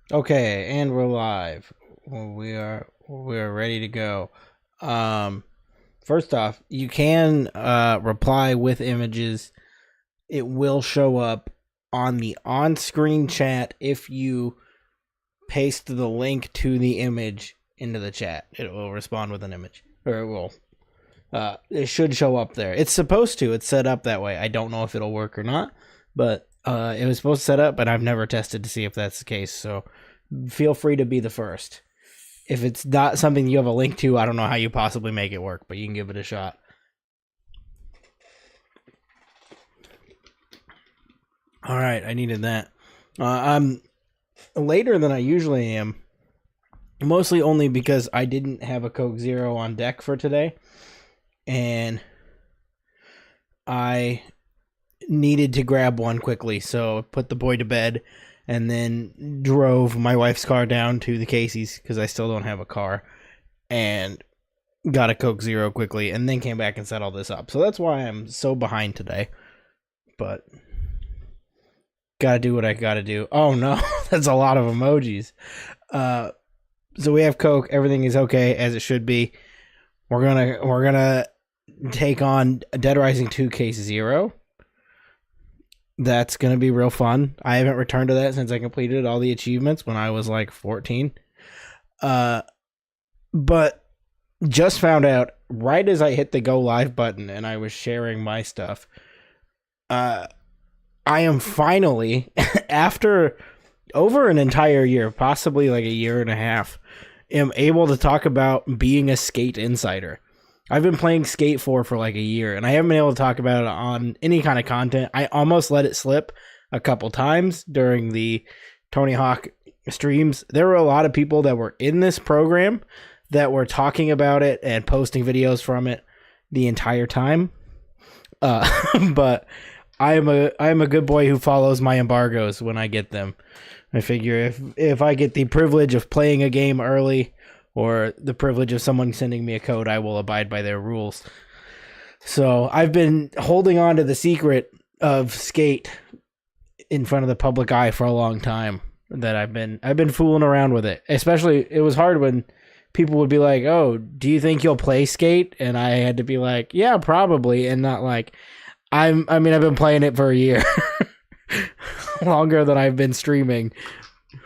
Okay, and we're live. Well, we are ready to go. Um, First off, you can reply with images. It will show up on the on-screen chat if you paste the link to the image into the chat. It will respond with an image, or it will. It should show up there. It's supposed to. It's set up that way. I don't know if it'll work or not, but it was supposed to set up, but I've never tested to see if that's the case. So feel free to be the first. If it's not something you have a link to, I don't know how you possibly make it work, but you can give it a shot. All right, I needed that. I'm later than I usually am, mostly only because I didn't have a Coke Zero on deck for today, and I needed to grab one quickly, so I put the boy to bed and then drove my wife's car down to the Casey's because I still don't have a car, and got a Coke Zero quickly, and then came back and set all this up. So that's why I'm so behind today. But gotta do what I gotta do. Oh no, that's a lot of emojis. So we have Coke. Everything is okay as it should be. We're gonna take on Dead Rising 2 Case Zero. That's gonna be real fun. I haven't returned to that since I completed all the achievements when I was like 14. But just found out right as I hit the go live button and I was sharing my stuff. I am finally, after over an entire year, possibly like a year and a half, am able to talk about being a Skate insider. I've been playing Skate 4 for like a year, and I haven't been able to talk about it on any kind of content. I almost let it slip a couple times during the Tony Hawk streams. There were a lot of people that were in this program that were talking about it and posting videos from it the entire time. But I am a good boy who follows my embargoes when I get them. I figure if I get the privilege of playing a game early or the privilege of someone sending me a code, I will abide by their rules. So I've been holding on to the secret of Skate in front of the public eye for a long time. That I've been fooling around with it. Especially, it was hard when people would be like, "Oh, do you think you'll play Skate?" And I had to be like, "Yeah, probably," and not like, I've been playing it for a year, longer than I've been streaming.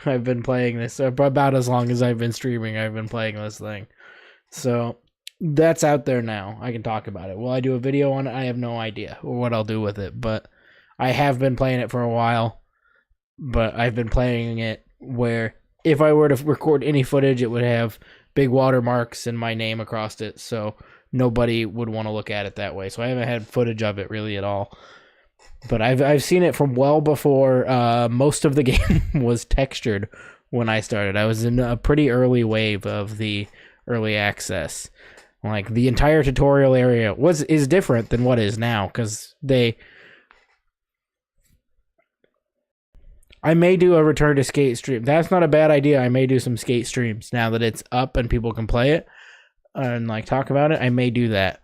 I've been playing this about as long as I've been streaming. I've been playing this thing, so that's out there now. I can talk about it. Will I do a video on it? I have no idea what I'll do with it, but I have been playing it for a while. But I've been playing it where if I were to record any footage, it would have big watermarks and my name across it, so nobody would want to look at it that way. So I haven't had footage of it really at all. But I've seen it from well before most of the game was textured when I started. I was in a pretty early wave of the early access. Like the entire tutorial area is different than what is now because I may do a return to Skate stream. That's not a bad idea. I may do some Skate streams now that it's up and people can play it and like talk about it. I may do that.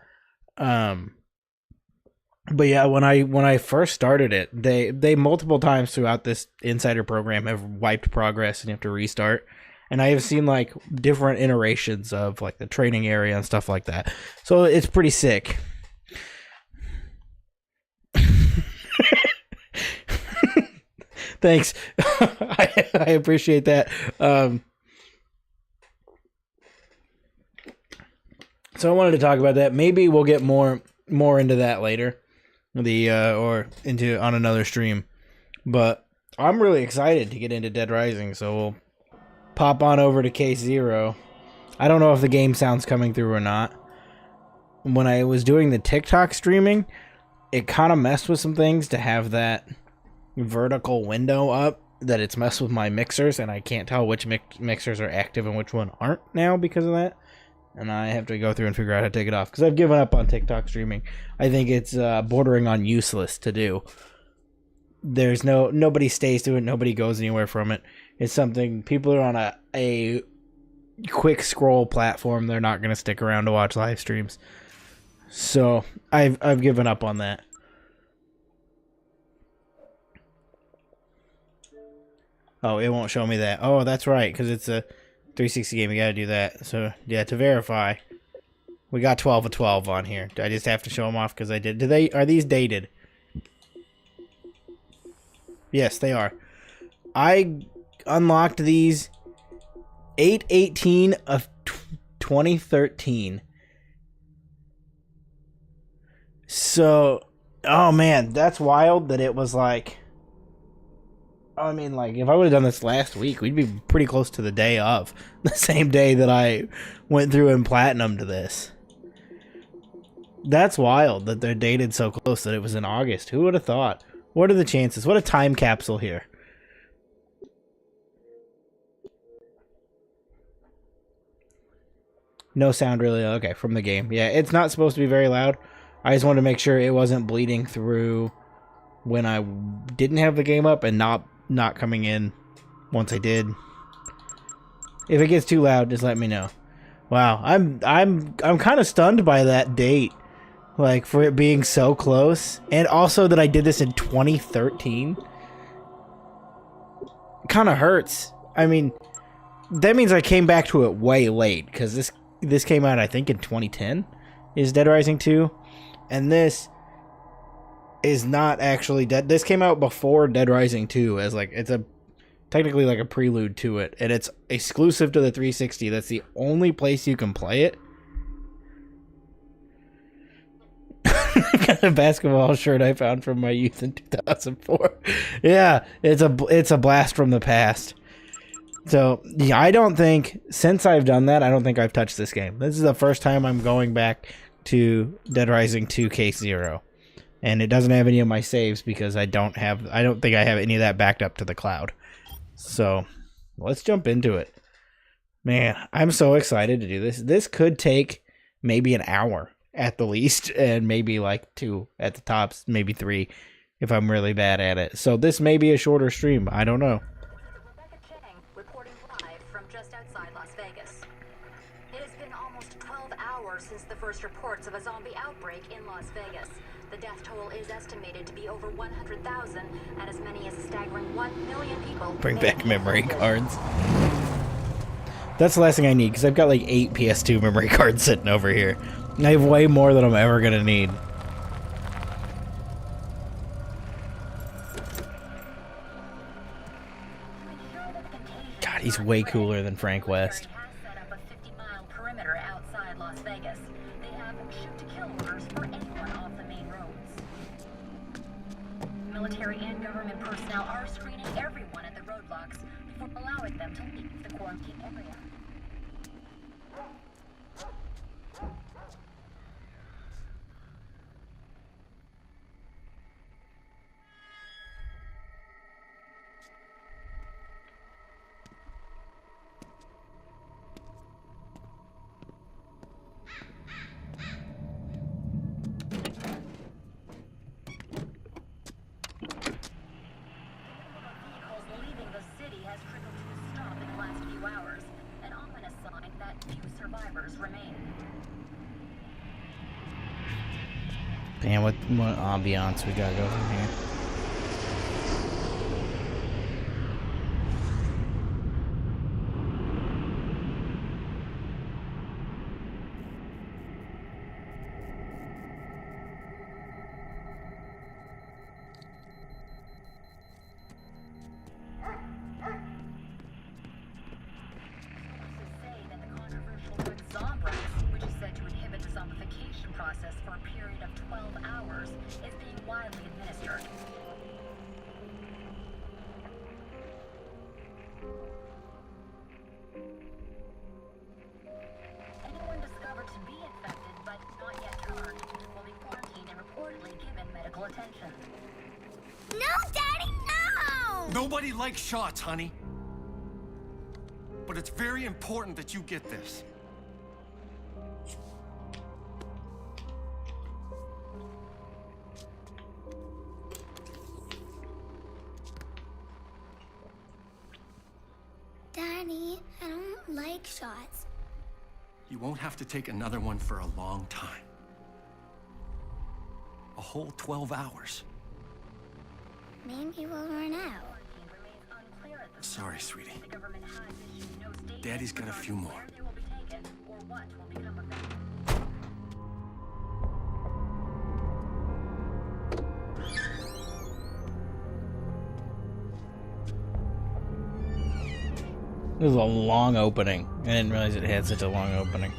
But yeah, when I first started it, they multiple times throughout this insider program have wiped progress and you have to restart. And I have seen like different iterations of like the training area and stuff like that. So it's pretty sick. Thanks. I appreciate that. So I wanted to talk about that. Maybe we'll get more into that later, or into on another stream. But I'm really excited to get into Dead Rising, so we'll pop on over to Case Zero. I don't know if the game sound's coming through or not. When I was doing the TikTok streaming, it kind of messed with some things to have that vertical window up, that it's messed with my mixers, and I can't tell which mixers are active and which one aren't now because of that. And I have to go through and figure out how to take it off because I've given up on TikTok streaming. I think it's bordering on useless to do. There's nobody stays to it, nobody goes anywhere from it. It's something people are on a quick scroll platform. They're not going to stick around to watch live streams. So I've given up on that. Oh, it won't show me that. Oh, that's right, because it's a 360 game. You gotta do that. So, yeah, to verify, we got 12 of 12 on here. Do I just have to show them off because I did? Are these dated? Yes, they are. I unlocked these 8/18 of 2013. So, oh man, that's wild that it was like, I mean, like, if I would have done this last week, we'd be pretty close to the day of. The same day that I went through and platinumed this. That's wild that they're dated so close that it was in August. Who would have thought? What are the chances? What a time capsule here. No sound really. Okay, from the game. Yeah, it's not supposed to be very loud. I just wanted to make sure it wasn't bleeding through when I didn't have the game up and not coming in once I did. If it gets too loud, just let me know. Wow, I'm kind of stunned by that date. Like, for it being so close. And also that I did this in 2013. It kind of hurts. I mean, that means I came back to it way late. Because this came out, I think, in 2010. Is Dead Rising 2. And this is not actually Dead. This came out before Dead Rising 2. As, like, it's technically like a prelude to it. And it's exclusive to the 360. That's the only place you can play it. Got a basketball shirt I found from my youth in 2004. Yeah, it's a blast from the past. So, yeah, I don't think, since I've done that, I don't think I've touched this game. This is the first time I'm going back to Dead Rising 2 Case Zero. And it doesn't have any of my saves because I don't think I have any of that backed up to the cloud. So, let's jump into it. Man, I'm so excited to do this. This could take maybe an hour at the least, and maybe like 2 at the tops, maybe 3 if I'm really bad at it. So this may be a shorter stream. I don't know. Reporting live from just outside Las Vegas. It has been almost 12 hours since the first reports of a zombie outbreak in Las Vegas. The death toll is estimated to be over 100,000, and as many as a staggering 1 million people. Bring back memory cards. That's the last thing I need, because I've got like 8 PS2 memory cards sitting over here. I have way more than I'm ever gonna need. God, he's way cooler than Frank West. Set up a 50-mile perimeter outside Las Vegas. They have shoot-to-kill orders for anyone off the main roads. Military and government personnel are screening everyone at the roadblocks before allowing them to leave the quarantine area. Damn, what ambiance we gotta go from here. Attention. No, Daddy, no! Nobody likes shots, honey. But it's very important that you get this. Daddy, I don't like shots. You won't have to take another one for a long time. A whole 12 hours. Maybe we'll run out. Remains unclear at Sorry, sweetie. The government has issued no statement Daddy's got a few more. where they will be taken or what will become of them. It was a long opening. I didn't realize it had such a long opening.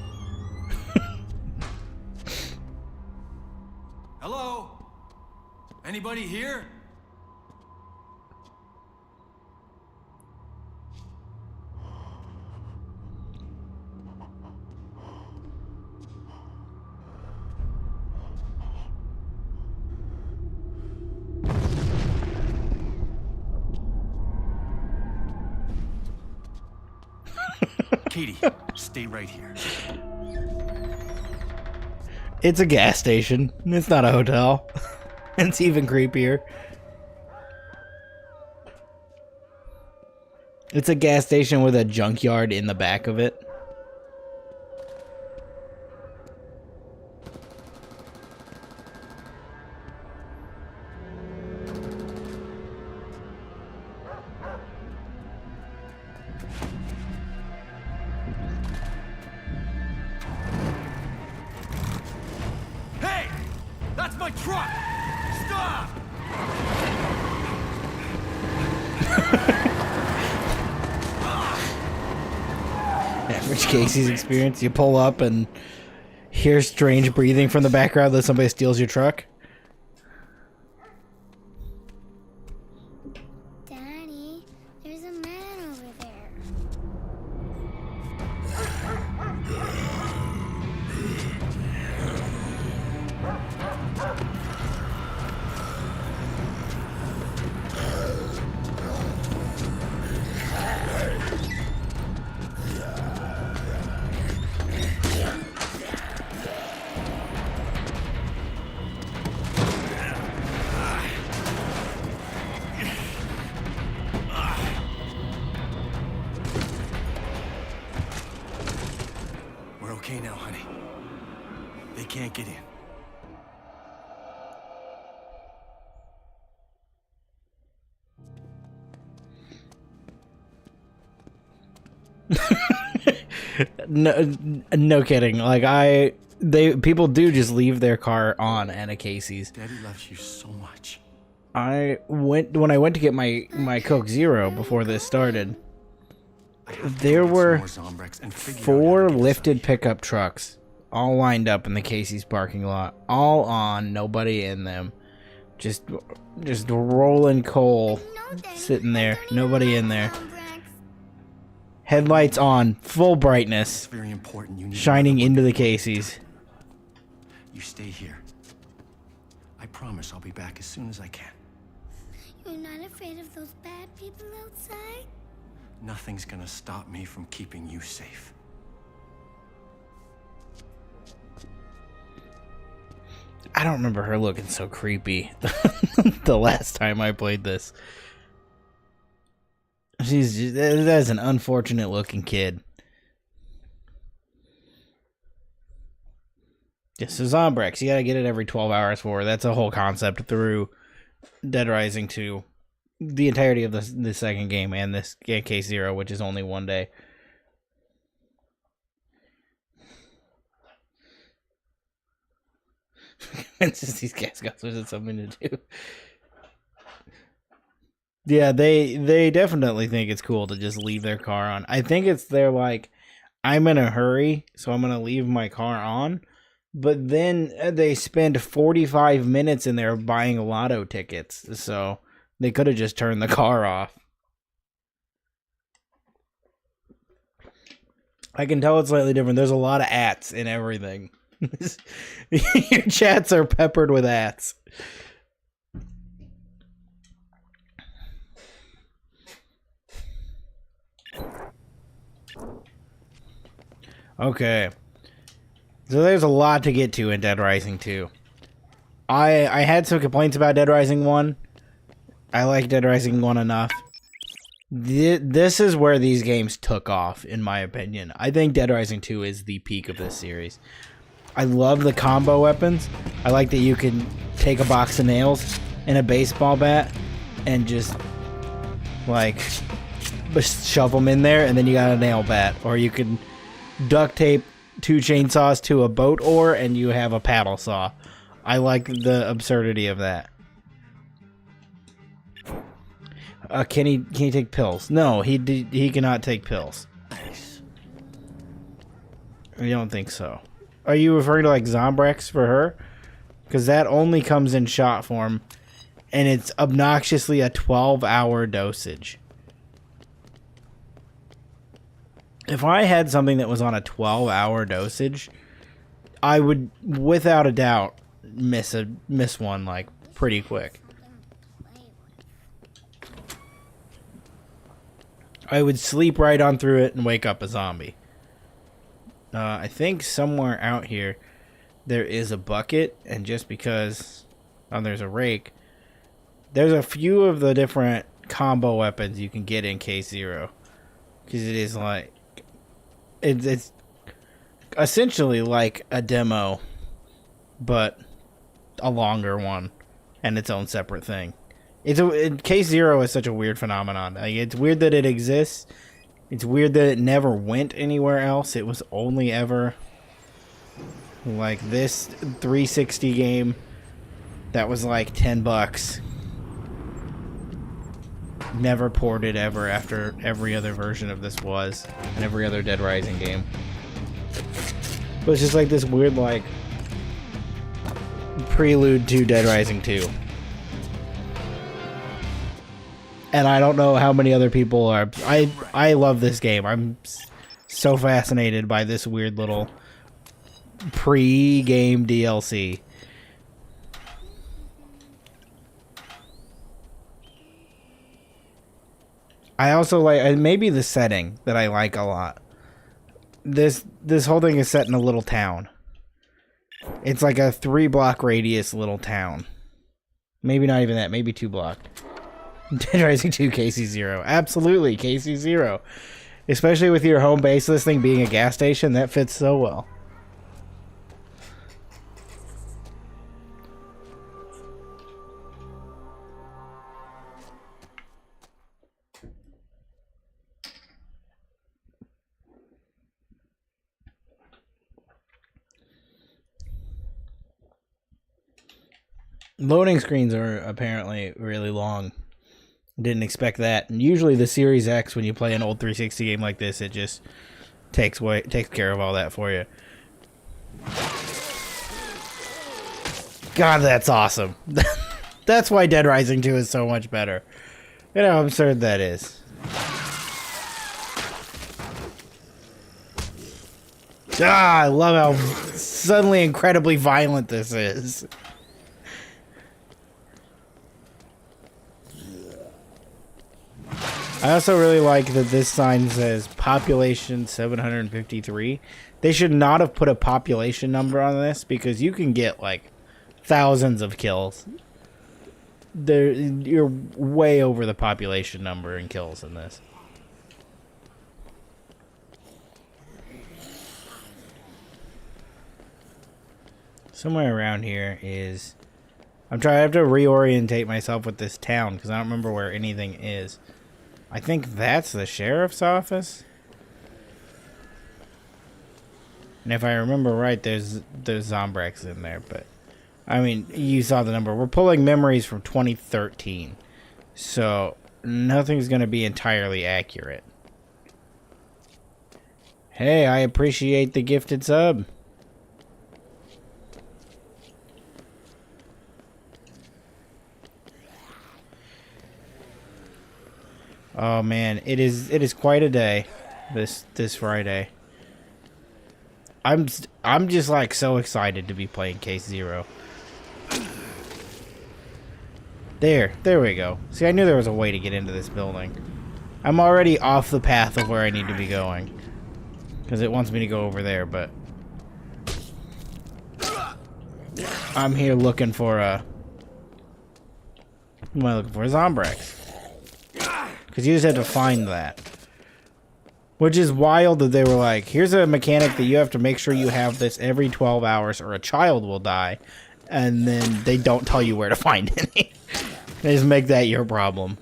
Hello? Anybody here? Katie, stay right here. It's a gas station. It's not a hotel. It's even creepier. It's a gas station with a junkyard in the back of it. Hey! That's my truck! Stop! Average Casey's experience. You pull up and hear strange breathing from the background that somebody steals your truck. Daddy, there's a man over there. We're okay now, honey. They can't get in. No kidding. Like people do just leave their car on at a Casey's. Daddy loves you so much. When I went to get my Coke Zero before this started. I have to There get some were more Zombrex and figure out how to four get this lifted out of here. pickup trucks, all lined up in the Casey's parking lot, all on, nobody in them, just rolling coal, No, Daddy, sitting there, I don't even nobody in want there, Zombrex. headlights on, full It's brightness, very important. You need shining another into one. the Casey's. You stay here. I promise I'll be back as soon as I can. You're not afraid of those bad people outside? Nothing's gonna stop me from keeping you safe. I don't remember her looking so creepy the last time I played this. That's an unfortunate looking kid. Yes, so Zombrex, you gotta get it every 12 hours for. That's a whole concept through Dead Rising 2. The entirety of the second game and this Case Zero, which is only 1 day. It's just these gas guzzlers had something to do. Yeah, they definitely think it's cool to just leave their car on. I think it's they're like, I'm in a hurry, so I'm gonna leave my car on. But then they spend 45 minutes in there buying lotto tickets, so they could have just turned the car off. I can tell it's slightly different. There's a lot of ats in everything. Your chats are peppered with ats. Okay. So there's a lot to get to in Dead Rising 2. I had some complaints about Dead Rising 1. I like Dead Rising 1 enough. This is where these games took off, in my opinion. I think Dead Rising 2 is the peak of this series. I love the combo weapons. I like that you can take a box of nails and a baseball bat and just, like, shove them in there, and then you got a nail bat. Or you can duct tape 2 chainsaws to a boat oar, and you have a paddle saw. I like the absurdity of that. Can he take pills? No, he cannot take pills. Nice. I don't think so. Are you referring to like Zombrex for her? Because that only comes in shot form, and it's obnoxiously a 12-hour dosage. If I had something that was on a 12-hour dosage, I would, without a doubt, miss one like pretty quick. I would sleep right on through it and wake up a zombie. I think somewhere out here there is a bucket, and just because there's a rake, there's a few of the different combo weapons you can get in Case Zero. Because it is like... It's essentially like a demo, but a longer one, and its own separate thing. Case Zero is such a weird phenomenon. Like, it's weird that it exists. It's weird that it never went anywhere else. It was only ever like this 360 game that was like $10. Never ported ever after every other version of this was, and every other Dead Rising game. But it's just like this weird like prelude to Dead Rising 2. And I don't know how many other people are. I love this game. I'm so fascinated by this weird little pre-game DLC. I also like maybe the setting that I like a lot. This whole thing is set in a little town. It's like a 3-block radius little town. Maybe not even that. Maybe 2 block. Dead Rising 2 KC0. Absolutely, KC0. Especially with your home base, this thing being a gas station, that fits so well. Loading screens are apparently really long. Didn't expect that. And usually the Series X, when you play an old 360 game like this, it just takes care of all that for you. God, that's awesome. That's why Dead Rising 2 is so much better. You know how absurd that is. Ah, I love how suddenly incredibly violent this is. I also really like that this sign says population 753. They should not have put a population number on this, because you can get like thousands of kills. You're way over the population number in kills in this. Somewhere around here is... I have to reorientate myself with this town, because I don't remember where anything is. I think that's the sheriff's office. And if I remember right, there's Zombrex in there, but I mean, you saw the number. We're pulling memories from 2013. So nothing's going to be entirely accurate. Hey, I appreciate the gifted sub. Oh man, it is quite a day this Friday. I'm just like so excited to be playing Case Zero. There we go. See, I knew there was a way to get into this building. I'm already off the path of where I need to be going, because it wants me to go over there, but I'm here looking for a... What am I looking for? A Zombrex. Because you just had to find that. Which is wild that they were like, here's a mechanic that you have to make sure you have this every 12 hours or a child will die. And then they don't tell you where to find any. They just make that your problem.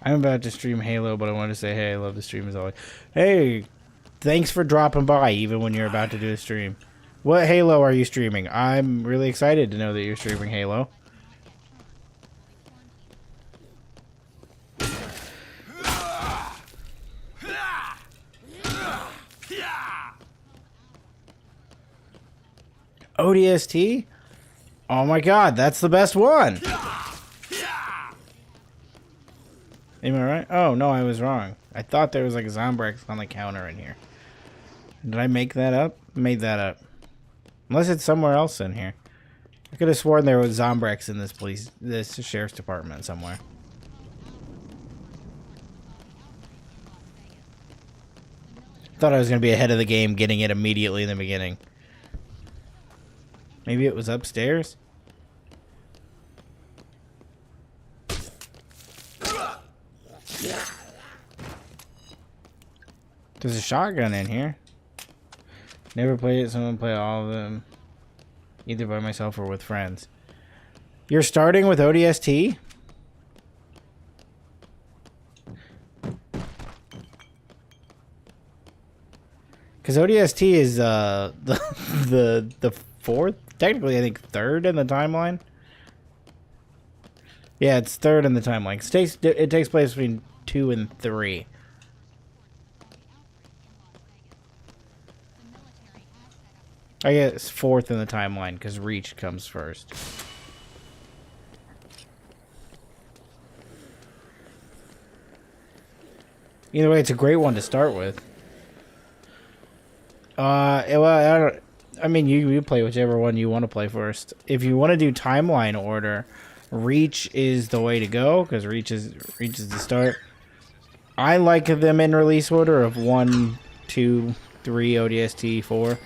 I'm about to stream Halo, but I want to say, hey, I love the stream as always. Hey, thanks for dropping by, even when you're about to do a stream. What Halo are you streaming? I'm really excited to know that you're streaming Halo. ODST? Oh my god, that's the best one! Am I right? Oh, no, I was wrong. I thought there was like a Zombrex on the counter in here. Did I make that up? Made that up. Unless it's somewhere else in here. I could have sworn there was Zombrex in this sheriff's department somewhere. Thought I was going to be ahead of the game getting it immediately in the beginning. Maybe it was upstairs? There's a shotgun in here. Never played it, someone play all of them. Either by myself or with friends. You're starting with ODST? Because ODST is the fourth, technically I think third in the timeline. Yeah, it's third in the timeline. It takes place between 2 and 3. I guess fourth in the timeline because Reach comes first. Either way, it's a great one to start with. Well, I mean, you play whichever one you want to play first. If you want to do timeline order, Reach is the way to go because Reach is the start. I like them in release order of 1, 2, 3, ODST, 4.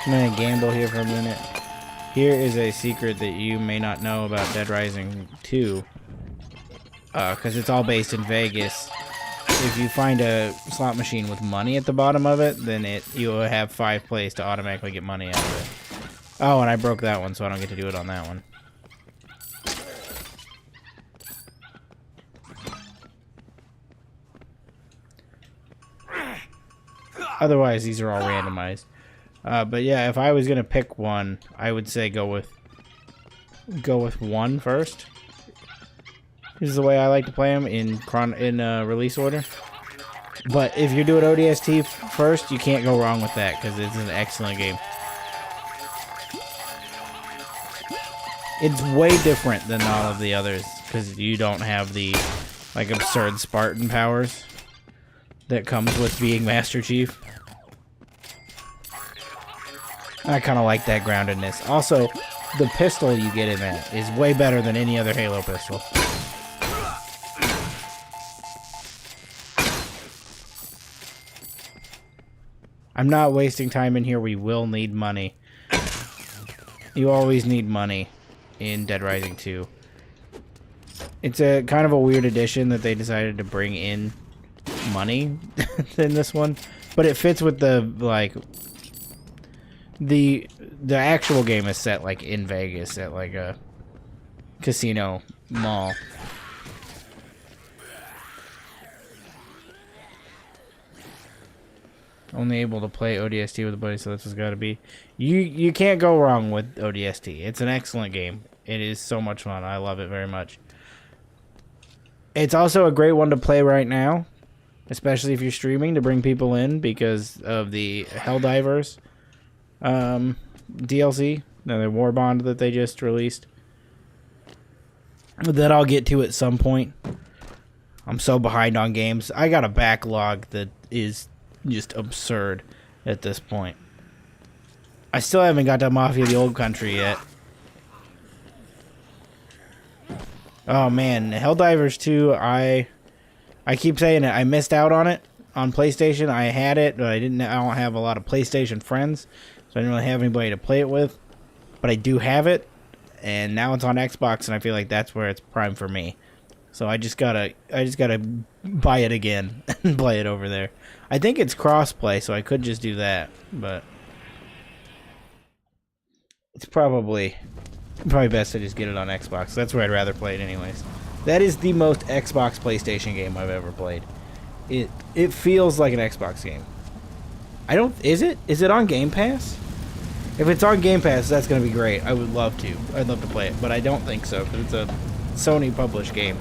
I'm gonna gamble here for a minute. Here is a secret that you may not know about Dead Rising 2. Because it's all based in Vegas. If you find a slot machine with money at the bottom of it, then you'll have 5 plays to automatically get money out of it. Oh, and I broke that one, so I don't get to do it on that one. Otherwise, these are all randomized. But yeah, if I was gonna pick one, I would say go with 1 first. This is the way I like to play them in release order. But if you're doing ODST first, you can't go wrong with that because it's an excellent game. It's way different than all of the others because you don't have the like absurd Spartan powers that comes with being Master Chief. I kind of like that groundedness. Also, the pistol you get in that is way better than any other Halo pistol. I'm not wasting time in here. We will need money. You always need money in Dead Rising 2. It's a kind of a weird addition that they decided to bring in money in this one, but it fits with the like the actual game is set like in Vegas at like a casino mall. Only able to play ODST with a buddy, so this has got to be. You can't go wrong with ODST. It's an excellent game. It is so much fun. I love it very much. It's also a great one to play right now, especially if you're streaming to bring people in because of the Helldivers DLC, another War Bond that they just released. That I'll get to at some point. I'm so behind on games. I got a backlog that is just absurd at this point. I still haven't got to Mafia of the Old Country yet. Oh man, Helldivers 2, I keep saying it. I missed out on it on PlayStation. I had it, but I don't have a lot of PlayStation friends, so I didn't really have anybody to play it with. But I do have it, and now it's on Xbox, and I feel like that's where it's prime for me. So I just gotta buy it again and play it over there. I think it's crossplay, so I could just do that, but it's probably best to just get it on Xbox. That's where I'd rather play it anyways. That is the most Xbox PlayStation game I've ever played. It feels like an Xbox game. Is it on Game Pass? If it's on Game Pass, that's gonna be great. I would love to. I'd love to play it, but I don't think so because it's a Sony published game,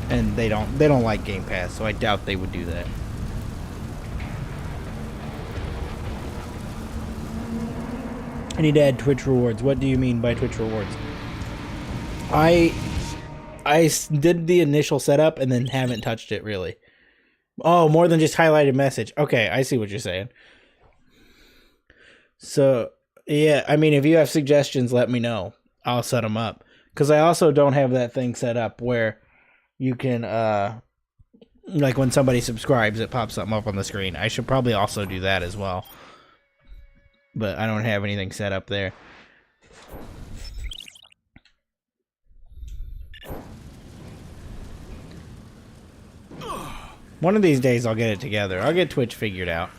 and they don't like Game Pass, so I doubt they would do that. I need to add Twitch rewards. What do you mean by Twitch rewards? I did the initial setup and then haven't touched it really. Oh, more than just highlighted message. Okay, I see what you're saying. So, yeah, I mean, if you have suggestions, let me know. I'll set them up. Because I also don't have that thing set up where you can, like when somebody subscribes, it pops something up on the screen. I should probably also do that as well. But I don't have anything set up there. One of these days I'll get it together. I'll get Twitch figured out.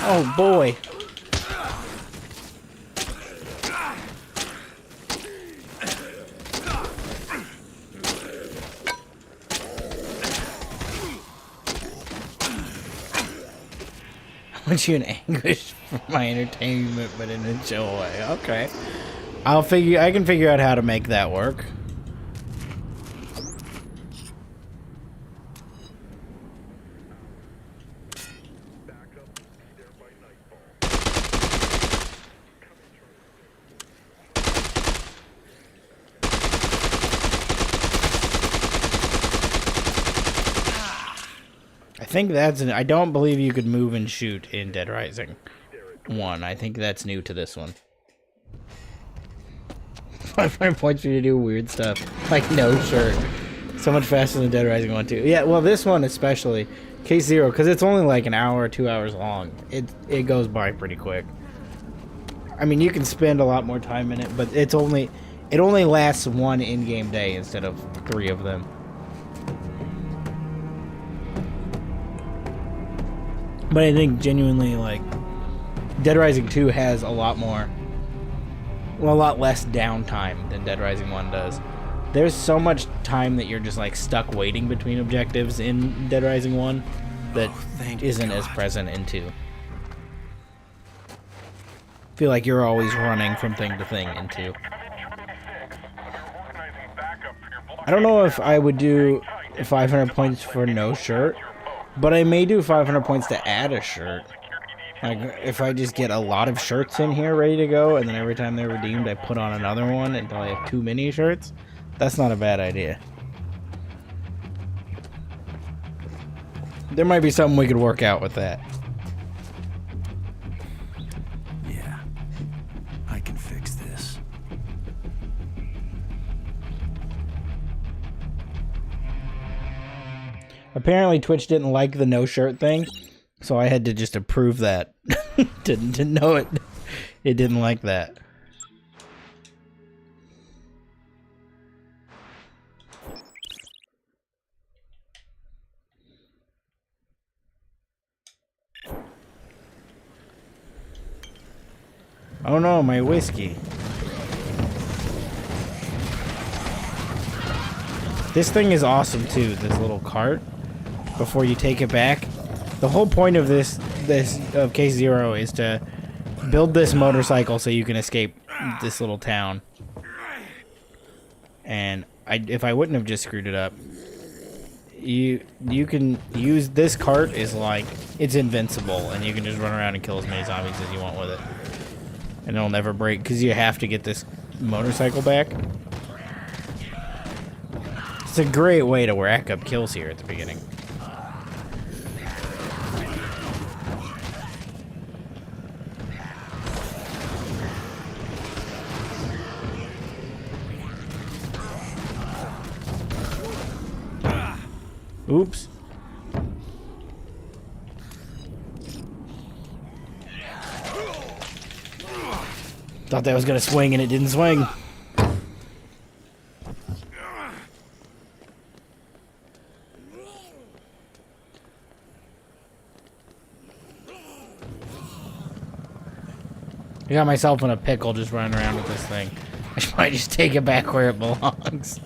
Oh boy. I want you in anguish for my entertainment, but in a chill way. Okay. I can figure out how to make that work. I don't believe you could move and shoot in Dead Rising 1. I think that's new to this one. 5 points for you to do weird stuff. Like no shirt. So much faster than Dead Rising 1 too. Yeah, well this one especially. Case Zero, because it's only like an hour or 2 hours long. It goes by pretty quick. I mean, you can spend a lot more time in it, but it only lasts one in-game day instead of 3 of them. But I think genuinely, like, Dead Rising 2 has a lot less downtime than Dead Rising 1 does. There's so much time that you're just, like, stuck waiting between objectives in Dead Rising 1 that isn't as present in 2. I feel like you're always running from thing to thing in 2. I don't know if I would do 500 points for no shirt, but I may do 500 points to add a shirt. Like, if I just get a lot of shirts in here ready to go, and then every time they're redeemed, I put on another one until I have 2 mini shirts, that's not a bad idea. There might be something we could work out with that. Yeah, I can fix this. Apparently Twitch didn't like the no shirt thing, so I had to just approve that. to know it didn't like that. Oh no, my whiskey. This thing is awesome too, this little cart. Before you take it back, the whole point of this of Case Zero is to build this motorcycle so you can escape this little town. And if I wouldn't have just screwed it up, you can use this cart is like it's invincible, and you can just run around and kill as many zombies as you want with it, and it'll never break because you have to get this motorcycle back. It's a great way to rack up kills here at the beginning. Oops. Thought that was gonna swing and it didn't swing. I got myself in a pickle just running around with this thing. I should probably just take it back where it belongs.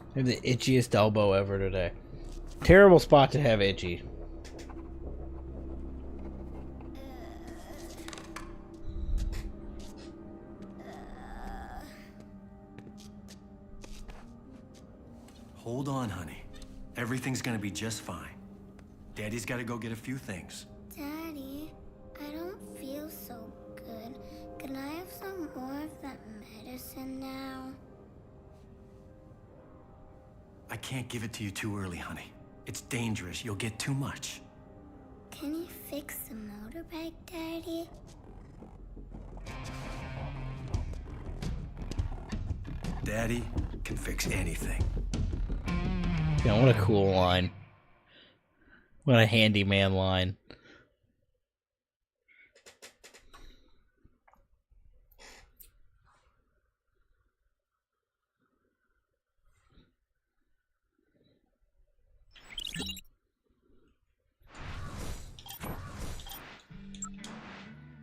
I have the itchiest elbow ever today. Terrible spot to have itchy. Hold on, honey. Everything's gonna be just fine. Daddy's gotta go get a few things. Daddy, I don't feel so good. Can I have some more of that medicine now? I can't give it to you too early, honey. It's dangerous. You'll get too much. Can you fix the motorbike, Daddy? Daddy can fix anything. Yeah, what a cool line. What a handyman line.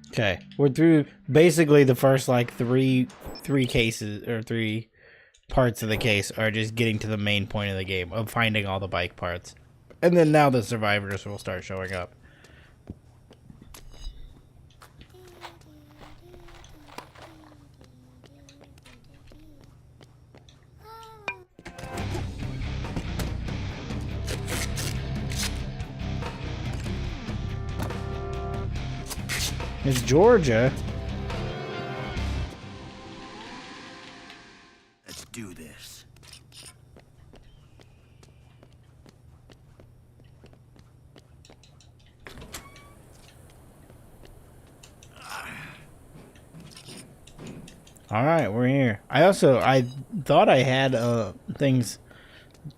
Okay, we're through basically the first like three cases or three parts of the case are just getting to the main point of the game of finding all the bike parts. And then now the survivors will start showing up. It's Georgia. Let's do this. All right, we're here. I thought I had things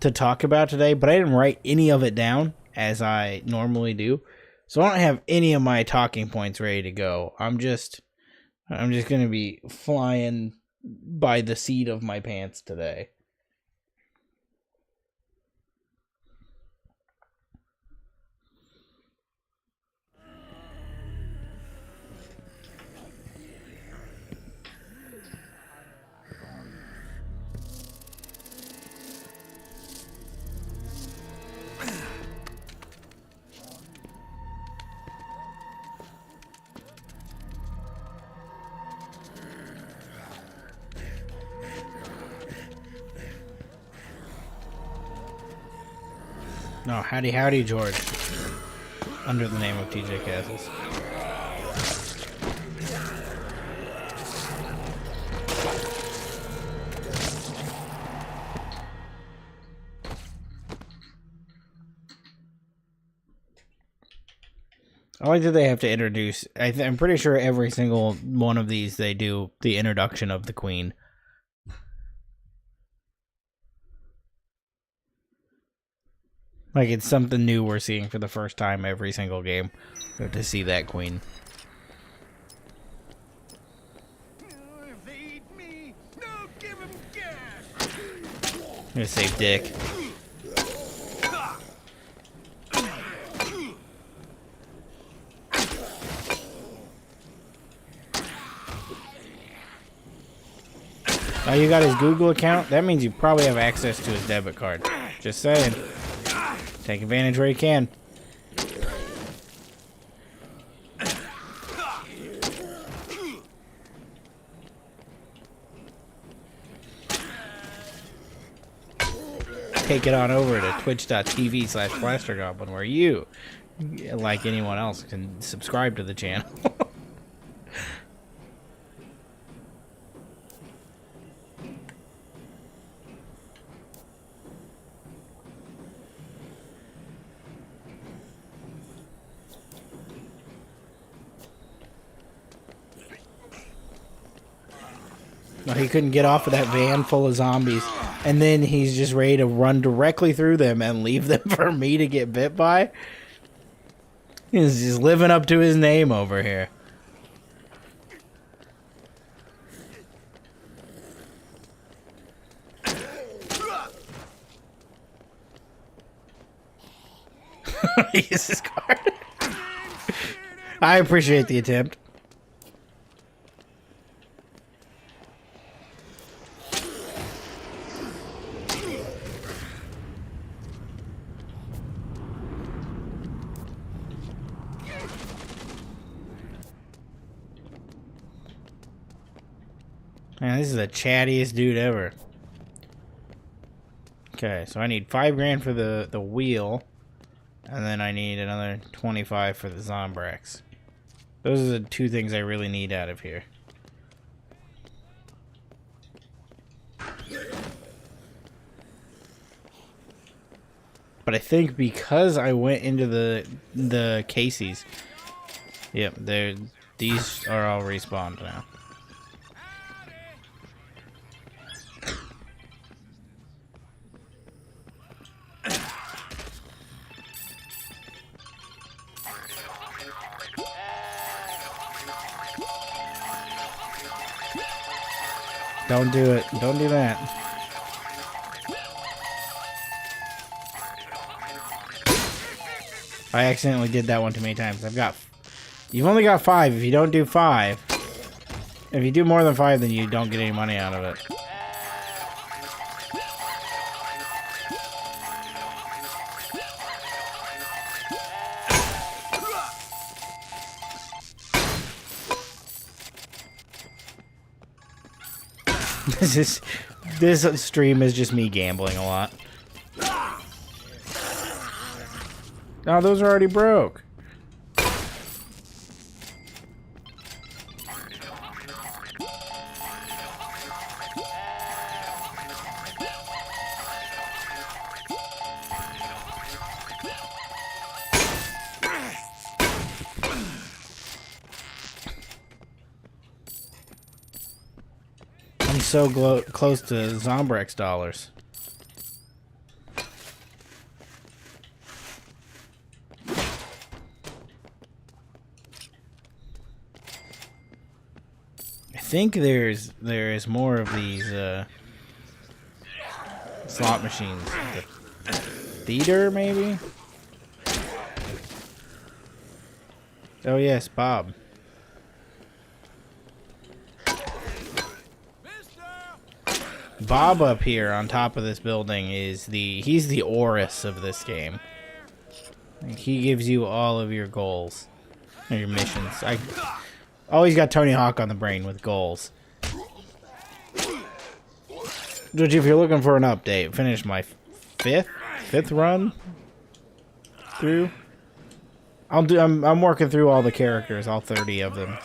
to talk about today, but I didn't write any of it down as I normally do. So I don't have any of my talking points ready to go. I'm just going to be flying by the seat of my pants today. No, howdy, George. Under the name of TJ Castles. I like that they have to introduce. I'm pretty sure every single one of these they do the introduction of the Queen. Like, it's something new we're seeing for the first time every single game. To see that Queen. I'm gonna save Dick. Oh, you got his Google account? That means you probably have access to his debit card. Just saying. Take advantage where you can. Take it on over to twitch.tv/Blaster Goblin, where you, like anyone else, can subscribe to the channel. Well, he couldn't get off of that van full of zombies. And then he's just ready to run directly through them and leave them for me to get bit by. He's just living up to his name over here. Use his card. I appreciate the attempt. Man, this is the chattiest dude ever. Okay, so I need 5 grand for the wheel. And then I need another 25 for the Zombrax. Those are the 2 things I really need out of here. But I think because I went into the Casey's, yep, these are all respawned now. Don't do it. Don't do that. I accidentally did that one too many times. You've only got 5. If you don't do 5, if you do more than 5, then you don't get any money out of it. This stream is just me gambling a lot. Oh, those are already broke. I'm so close to Zombrex dollars. I think there is more of these slot machines. The theater, maybe? Oh yes, Bob. Bob up here on top of this building is he's the Horus of this game. He gives you all of your goals, or your missions. I always got Tony Hawk on the brain with goals. Which, if you're looking for an update, finish my fifth run through. I'm working through all the characters, all 30 of them.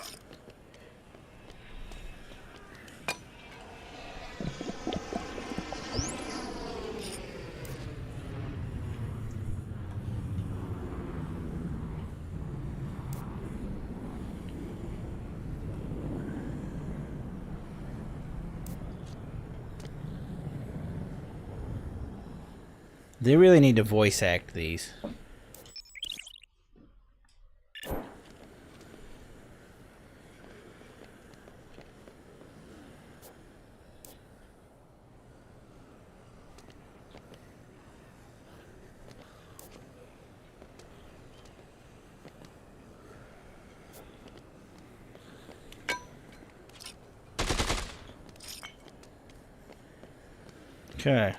They really need to voice act these. Okay.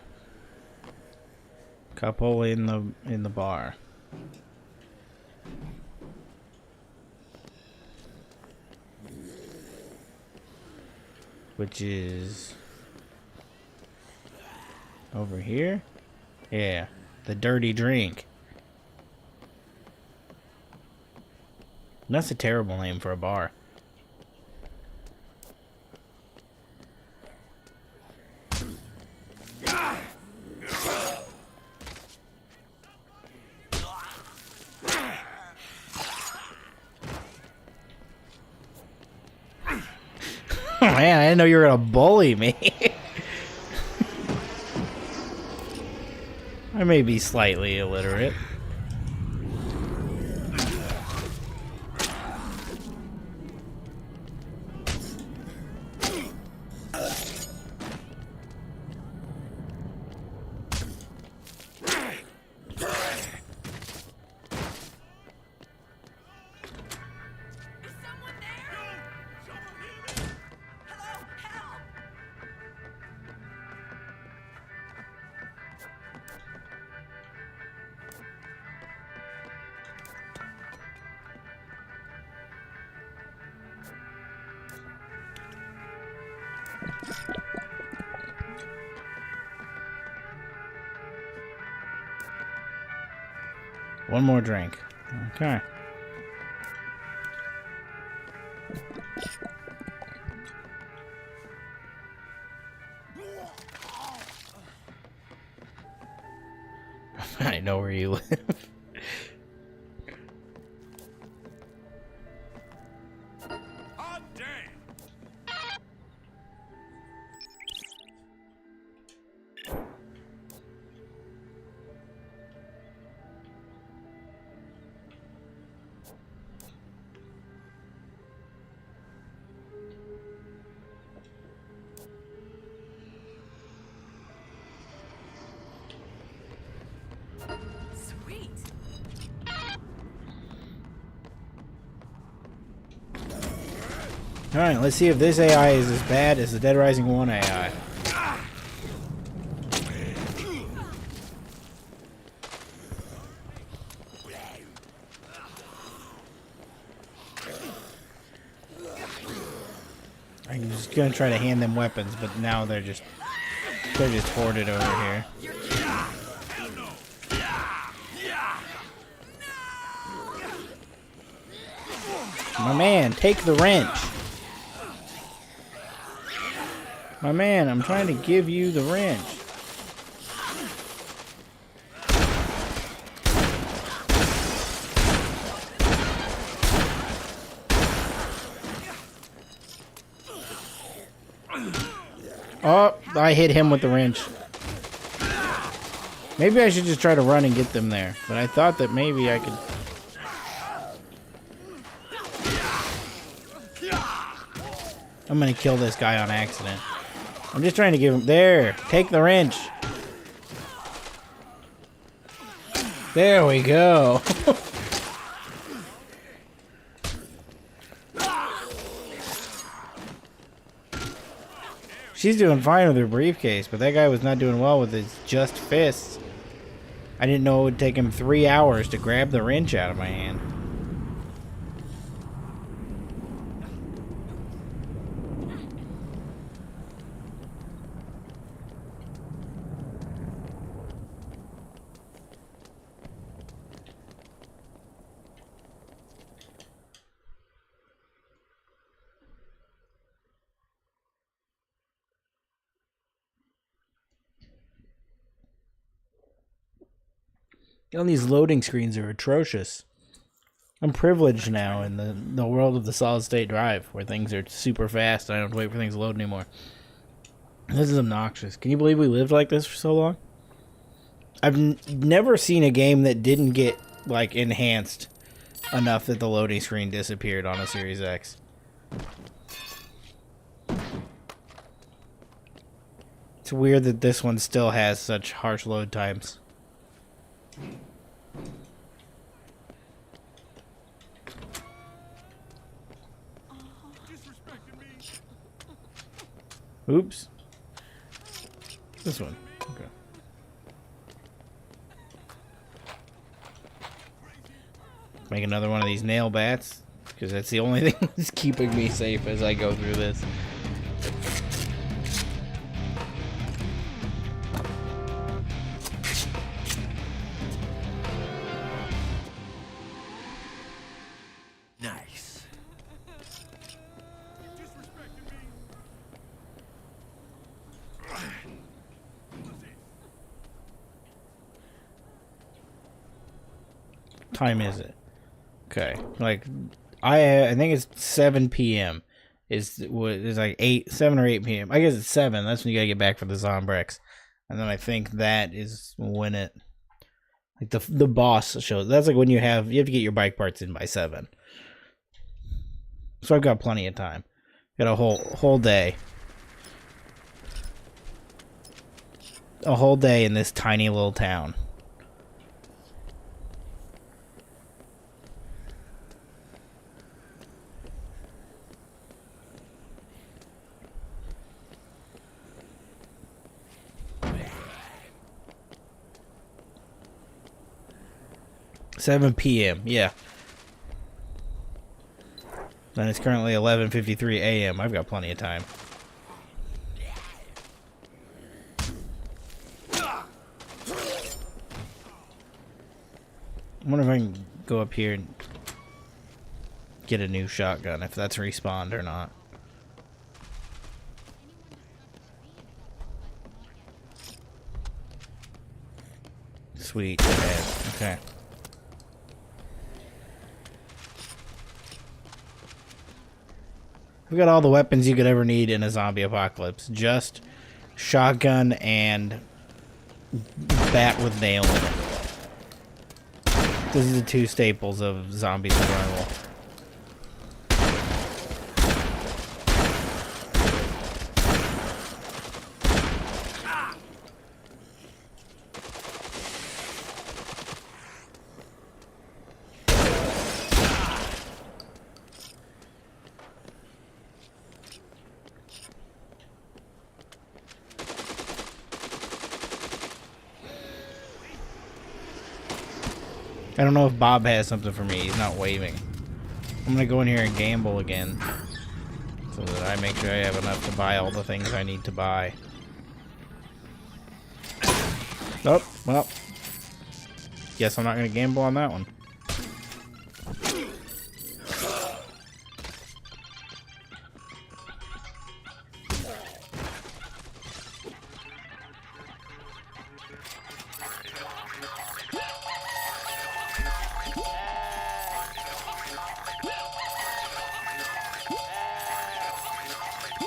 Couple in the bar. Which is over here? Yeah, the dirty drink. That's a terrible name for a bar. man, I didn't know you were gonna bully me. I may be slightly illiterate. One more drink. Okay. I know where you live. Hot damn! Sweet. Alright, let's see if this AI is as bad as the Dead Rising 1 AI. I'm just gonna try to hand them weapons, but now they're just hoarded over here. My man, take the wrench. My man, I'm trying to give you the wrench. Oh, I hit him with the wrench. Maybe I should just try to run and get them there. But I thought that maybe I could... I'm gonna kill this guy on accident. I'm just trying to give him... There! Take the wrench! There we go! She's doing fine with her briefcase, but that guy was not doing well with his just fists. I didn't know it would take him 3 hours to grab the wrench out of my hand. And these loading screens are atrocious. I'm privileged now in the world of the solid state drive, where things are super fast and I don't have to wait for things to load anymore. This is obnoxious. Can you believe we lived like this for so long? I've never seen a game that didn't get, like, enhanced enough that the loading screen disappeared on a Series X. It's weird that this one still has such harsh load times. Oops. This one. Okay. Make another one of these nail bats, because that's the only thing that's keeping me safe as I go through this. Nice. Time is it? Okay, like I think it's 7 p.m. is like 7 or 8 p.m. I guess it's 7. That's when you gotta get back for the Zombrex. And then I think that is when it, like the boss shows. That's like when you have to get your bike parts in by 7. So I've got plenty of time. Got a whole day. A whole day in this tiny little town. $7 p.m. Yeah. And it's currently 11:53 a.m. I've got plenty of time. I wonder if I can go up here and get a new shotgun, if that's respawned or not. Sweet. Okay. We got all the weapons you could ever need in a zombie apocalypse. Just shotgun and bat with nail in it. These are the 2 staples of zombie survival. I don't know if Bob has something for me. He's not waving. I'm gonna go in here and gamble again, so that I make sure I have enough to buy all the things I need to buy. Nope. Well, guess I'm not gonna gamble on that one.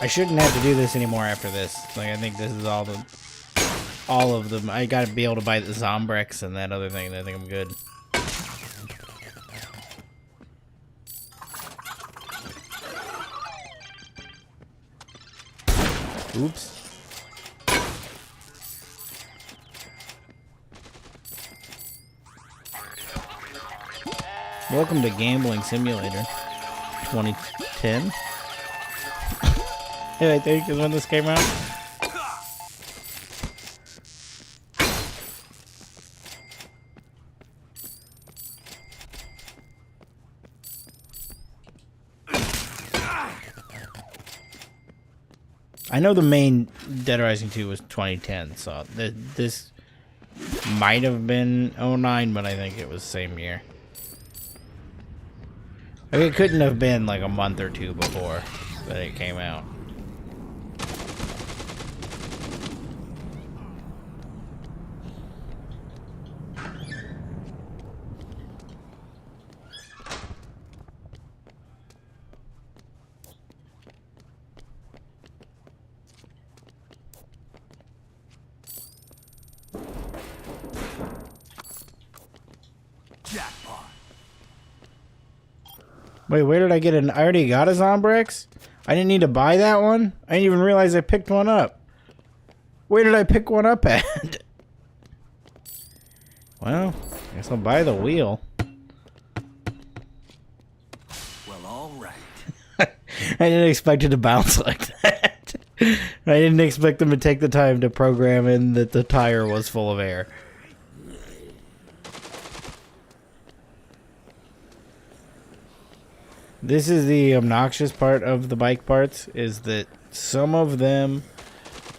I shouldn't have to do this anymore after this. Like, I think this is all of them. I gotta be able to buy the Zombrex and that other thing. I think I'm good. Oops. Welcome to Gambling Simulator 2010. I think is when this came out. I know the main Dead Rising 2 was 2010, so this might have been 09, but I think it was the same year. I mean, it couldn't have been like a month or 2 before that it came out. Wait, where did I get I already got a Zombrex? I didn't need to buy that one? I didn't even realize I picked one up. Where did I pick one up at? Well, I guess I'll buy the wheel. Well, all right. I didn't expect it to bounce like that. I didn't expect them to take the time to program in that the tire was full of air. This is the obnoxious part of the bike parts, is that some of them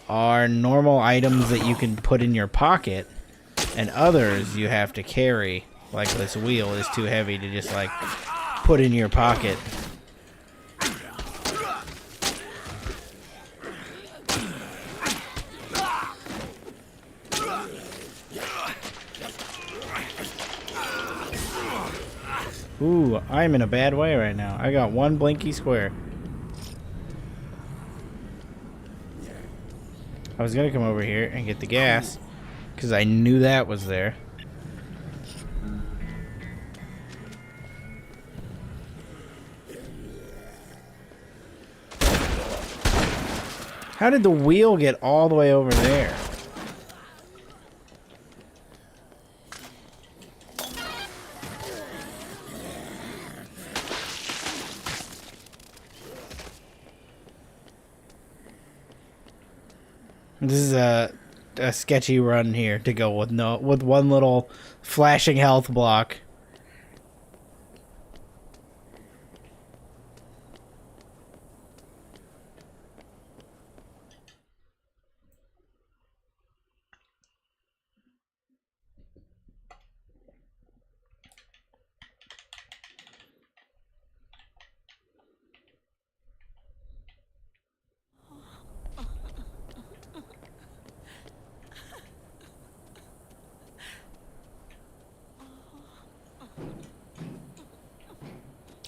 are normal items that you can put in your pocket, and others you have to carry. Like this wheel is too heavy to just like put in your pocket. Ooh, I'm in a bad way right now. I got one blinky square. I was gonna come over here and get the gas because I knew that was there. How did the wheel get all the way over there? This is a sketchy run here to go with one little flashing health block.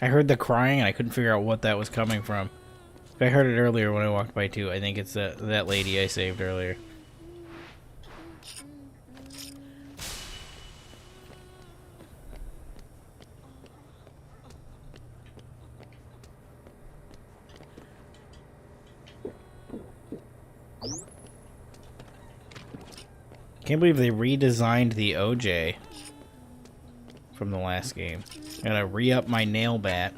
I heard the crying and I couldn't figure out what that was coming from. I heard it earlier when I walked by too. I think it's that lady I saved earlier. Can't believe they redesigned the OJ from the last game. Gotta re-up my nail bat.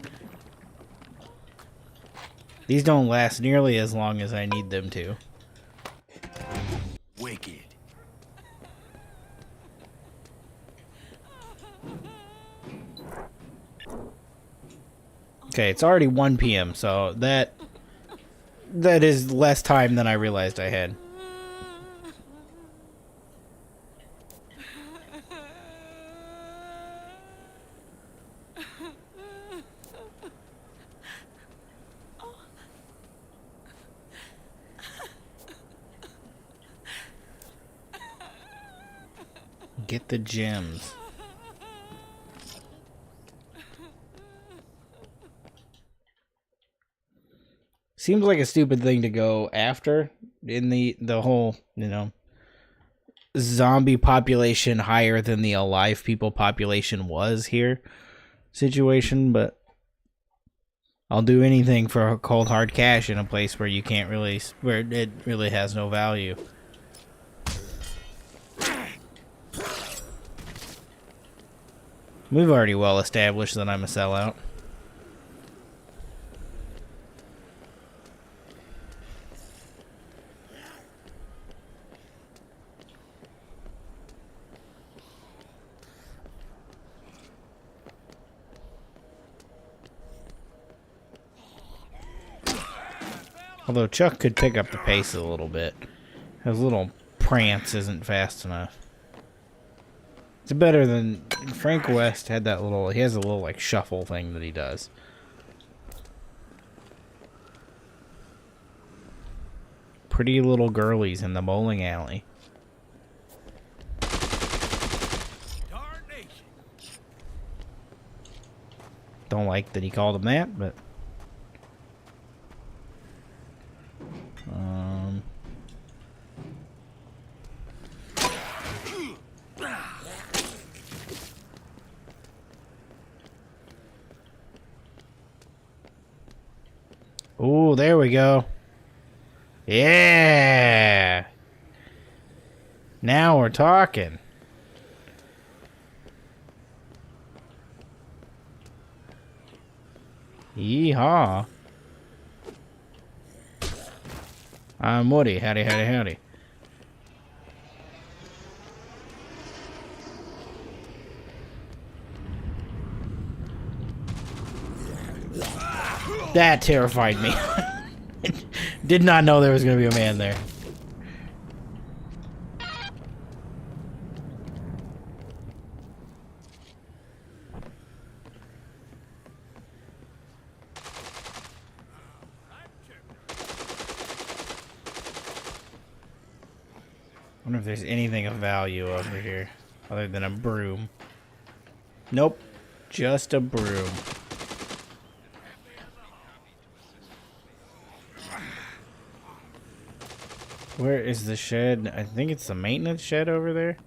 These don't last nearly as long as I need them to. Wicked. Okay, it's already 1 p.m., so that is less time than I realized I had. Get the gems. Seems like a stupid thing to go after in the whole, you know, zombie population higher than the alive people population was here situation, but I'll do anything for a cold hard cash in a place where you can't really, where it really has no value. We've already well established that I'm a sellout. Although Chuck could pick up the pace a little bit. His little prance isn't fast enough. It's better than Frank West had that little, he has a little like shuffle thing that he does. Pretty little girlies in the bowling alley. Darnation. Don't like that he called them that, but oh, there we go. Yeah. Now we're talking. Yeehaw. I'm Woody. Howdy, howdy, howdy. That terrified me. Did not know there was going to be a man there. I wonder if there's anything of value over here other than a broom. Nope. Just a broom. Where is the shed? I think it's the maintenance shed over there.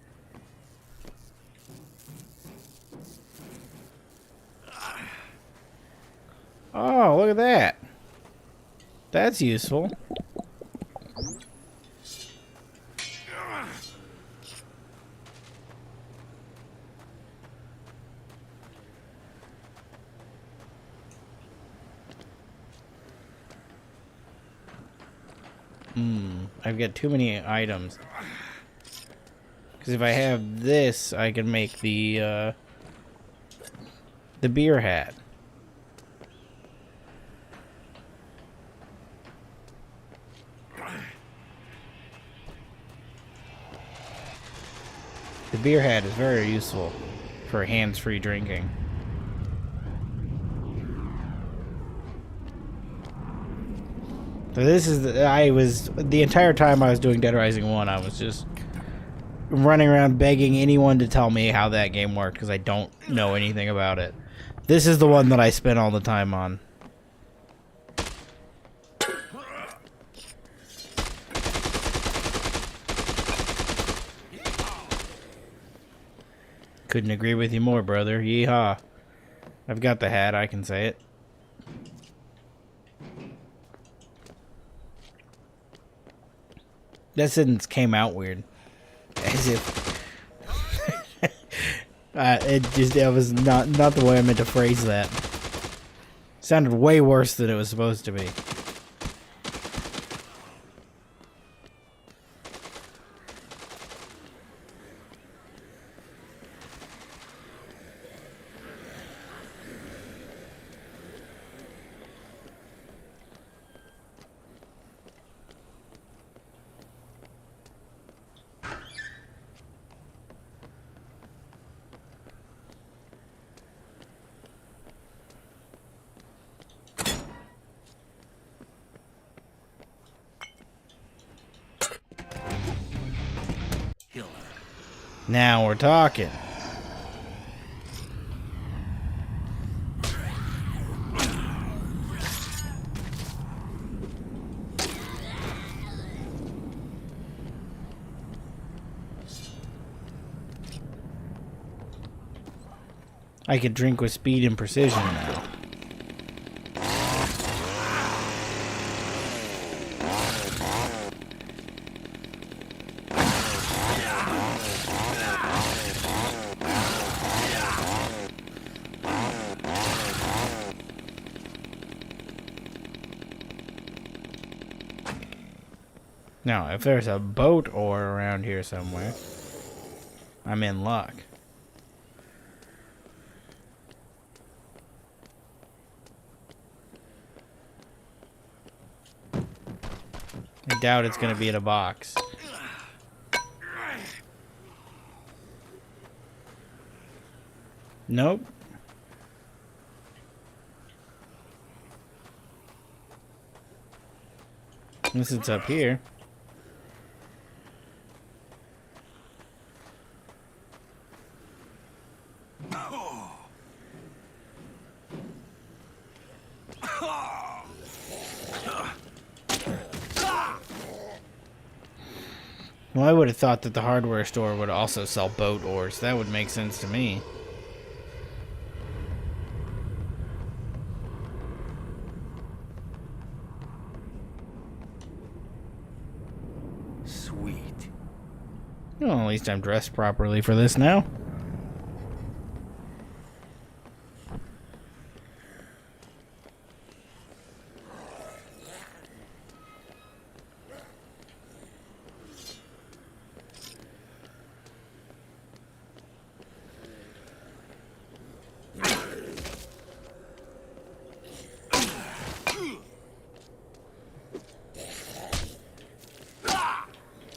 Oh, look at that. That's useful. I've got too many items. Because if I have this, I can make the beer hat. The beer hat is very useful for hands-free drinking. So this is the entire time I was doing Dead Rising 1, I was just running around begging anyone to tell me how that game worked because I don't know anything about it. This is the one that I spent all the time on. Couldn't agree with you more, brother. Yeehaw. I've got the hat, I can say it. That sentence came out weird. As if... it was not the way I meant to phrase that. Sounded way worse than it was supposed to be. Now we're talking. I could drink with speed and precision now. Now, if there's a boat ore around here somewhere, I'm in luck. I doubt it's gonna be in a box. Nope. Unless it's up here. Well, I would have thought that the hardware store would also sell boat ores. That would make sense to me. Sweet. Well, at least I'm dressed properly for this now.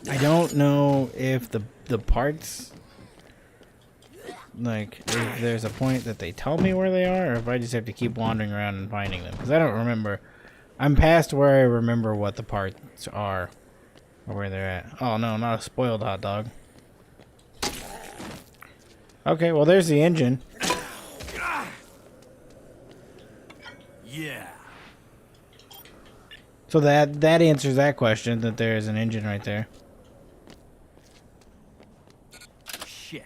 I don't know if the parts, like, if there's a point that they tell me where they are, or if I just have to keep wandering around and finding them. Because I don't remember. I'm past where I remember what the parts are, or where they're at. Oh no, not a spoiled hot dog. Okay, well there's the engine. Yeah. So that answers that question, that there is an engine right there. Shit.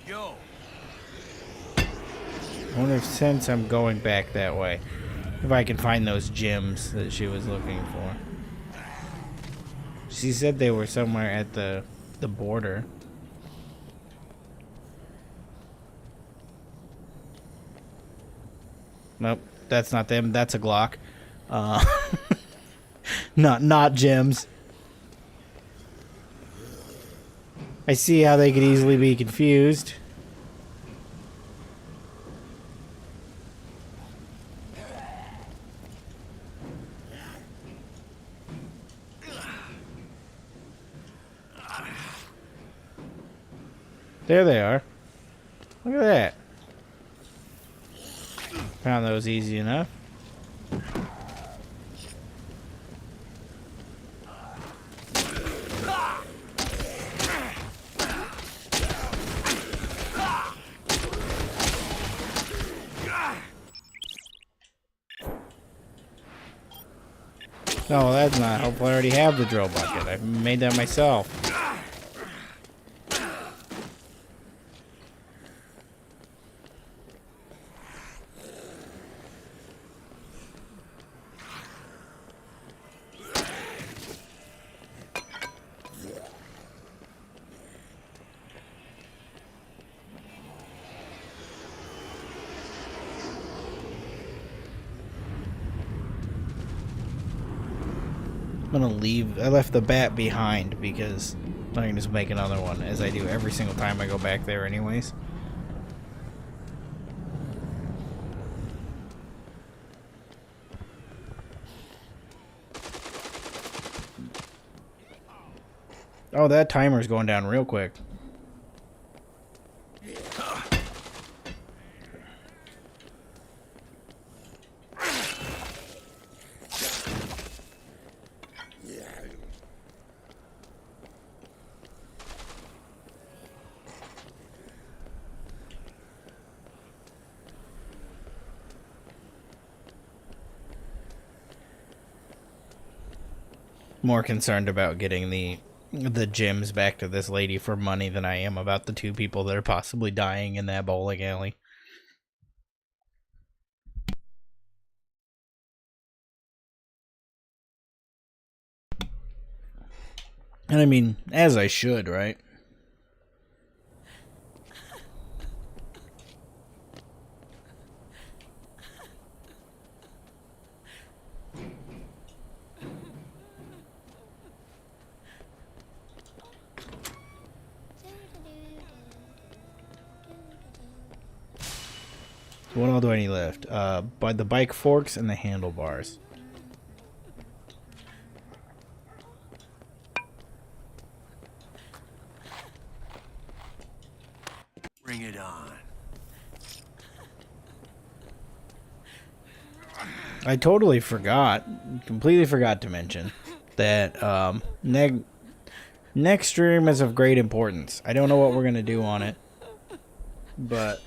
Yo. I wonder if, since I'm going back that way, if I can find those gems that she was looking for. She said they were somewhere at the border. Nope, that's not them. That's a Glock. Not gems. I see how they could easily be confused. There they are. Look at that. Found those easy enough. No, that's not helpful. I already have the drill bucket. I made that myself. I'm gonna leave. I left the bat behind because I can just make another one, as I do every single time I go back there anyways. Oh, that timer's going down real quick. More concerned about getting the gems back to this lady for money than I am about the two people that are possibly dying in that bowling alley. And I mean, as I should, right? So what all do I need left? By the bike forks and the handlebars. Bring it on. I totally forgot, completely forgot to mention that next stream is of great importance. I don't know what we're gonna do on it, but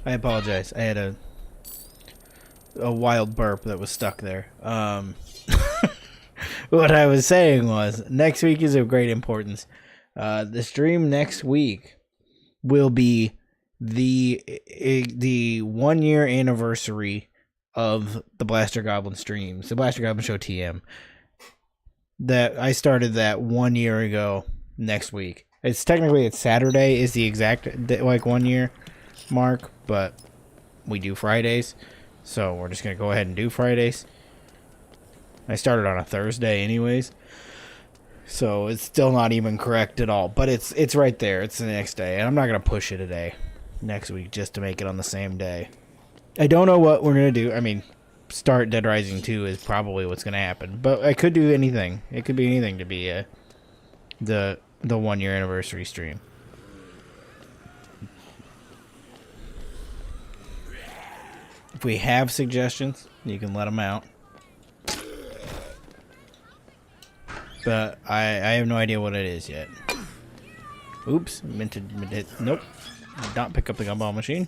I apologize. I had a wild burp that was stuck there. What I was saying was, next week is of great importance. The stream next week will be the 1 year anniversary of the Blaster Goblin streams, the Blaster Goblin Show TM. That I started that 1 year ago. Next week, it's Saturday is the exact 1 year mark, but we do Fridays, so we're just gonna go ahead and do Fridays. I started on a Thursday anyways, so it's still not even correct at all, but it's right there. It's the next day, and I'm not gonna push it a day next week just to make it on the same day. I don't know what we're gonna do. I mean, start Dead Rising 2 is probably what's gonna happen, but I could do anything. It could be anything to be the 1 year anniversary stream. If we have suggestions, you can let them out. But I have no idea what it is yet. Oops, meant to hit. Nope. Did not pick up the gumball machine.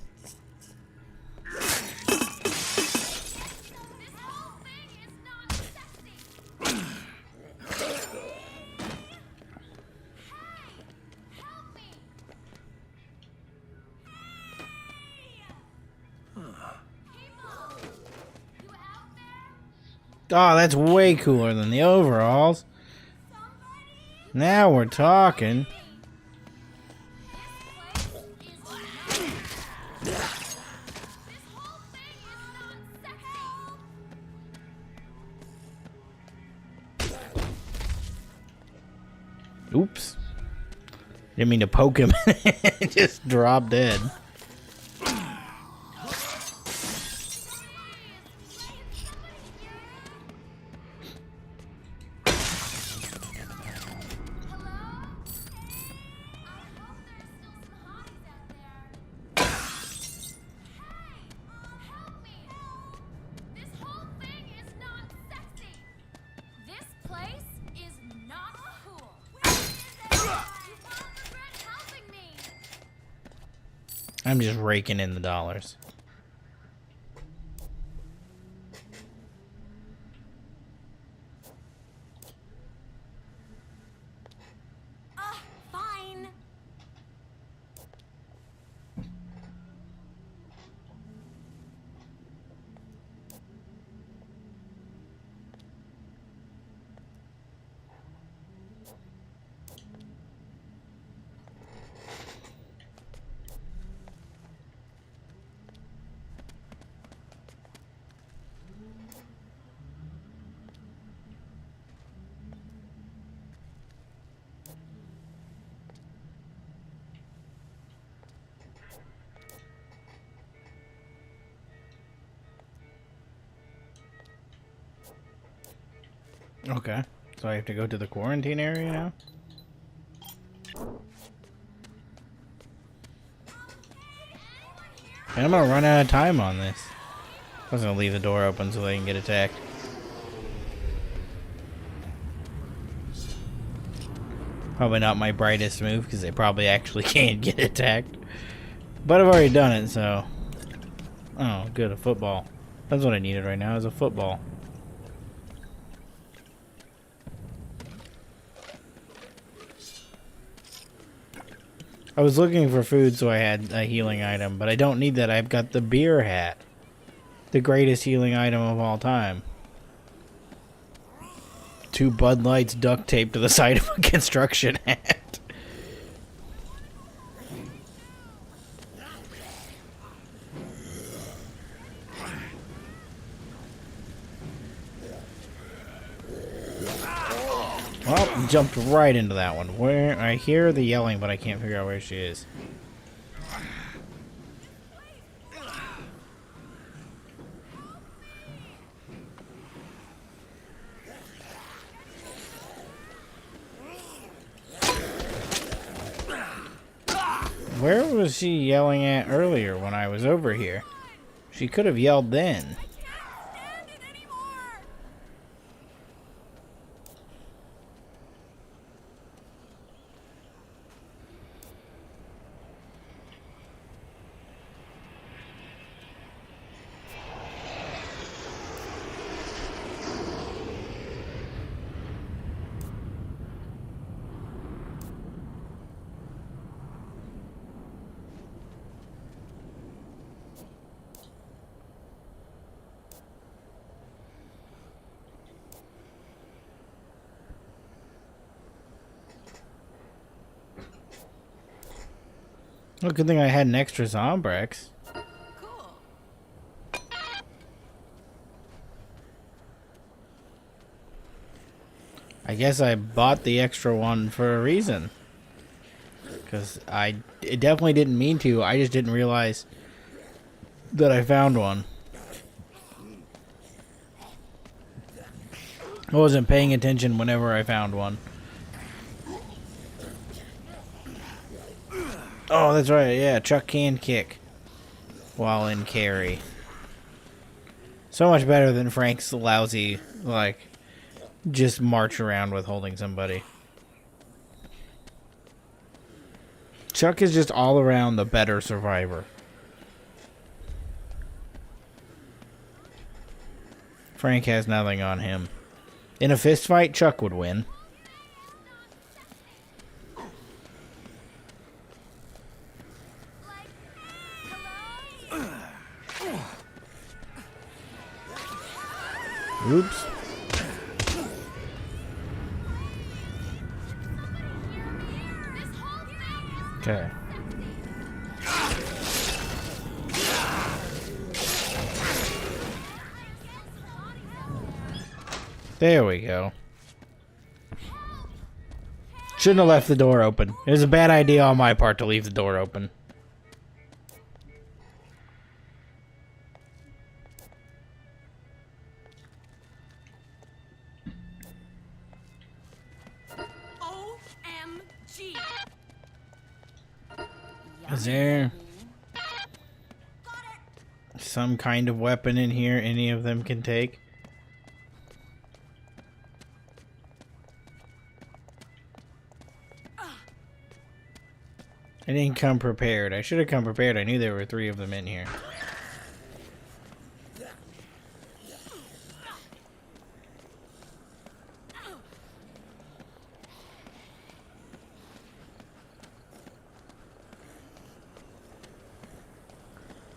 Oh, that's way cooler than the overalls. Now we're talking. Oops. Didn't mean to poke him. Just dropped dead. I'm just raking in the dollars. Fine. Okay. So I have to go to the quarantine area now? And I'm gonna run out of time on this. I was gonna leave the door open so they can get attacked. Probably not my brightest move because they probably actually can't get attacked. But I've already done it, so... Oh, good, a football. That's what I needed right now, is a football. I was looking for food so I had a healing item, but I don't need that. I've got the beer hat. The greatest healing item of all time. 2 Bud Lights duct taped to the side of a construction hat. Well, jumped right into that one. Where I hear the yelling, but I can't figure out where she is. Where was she yelling at earlier when I was over here? She could have yelled then. Well, good thing I had an extra Zombrex. Cool. I guess I bought the extra one for a reason. Because it definitely didn't mean to. I just didn't realize that I found one. I wasn't paying attention whenever I found one. Oh, that's right. Yeah, Chuck can kick while in carry. So much better than Frank's lousy, like, just march around with holding somebody. Chuck is just all around the better survivor. Frank has nothing on him. In a fist fight, Chuck would win. Oops. Okay. There we go. Shouldn't have left the door open. It was a bad idea on my part to leave the door open. OMG. Is there some kind of weapon in here any of them can take? I didn't come prepared. I should have come prepared. I knew there were 3 of them in here.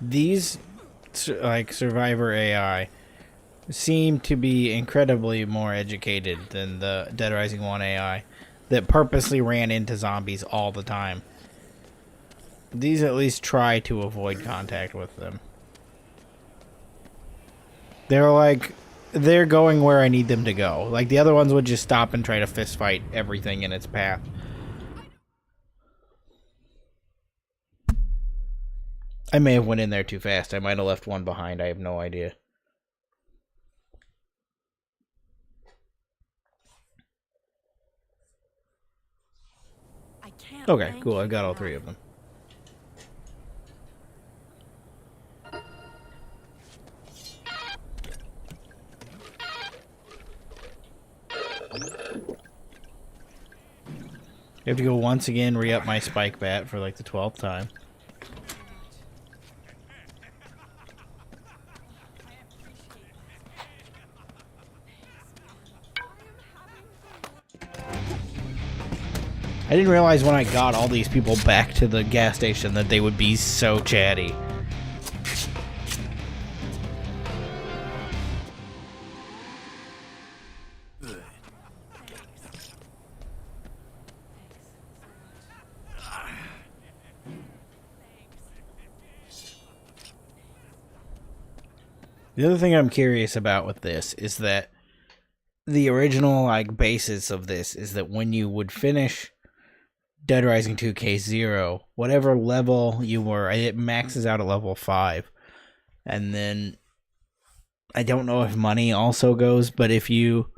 These, like, Survivor AI seem to be incredibly more educated than the Dead Rising 1 AI that purposely ran into zombies all the time. These at least try to avoid contact with them. They're going where I need them to go. Like, the other ones would just stop and try to fist fight everything in its path. I may have went in there too fast. I might have left one behind. I have no idea. I can't. Okay, thank cool. you I got all enough. 3 of them. I have to go once again, re-up my spike bat for like the 12th time. I didn't realize when I got all these people back to the gas station that they would be so chatty. The other thing I'm curious about with this is that the original, like, basis of this is that when you would finish Dead Rising 2 Case 0, whatever level you were, it maxes out at level 5. And then, I don't know if money also goes, but if you,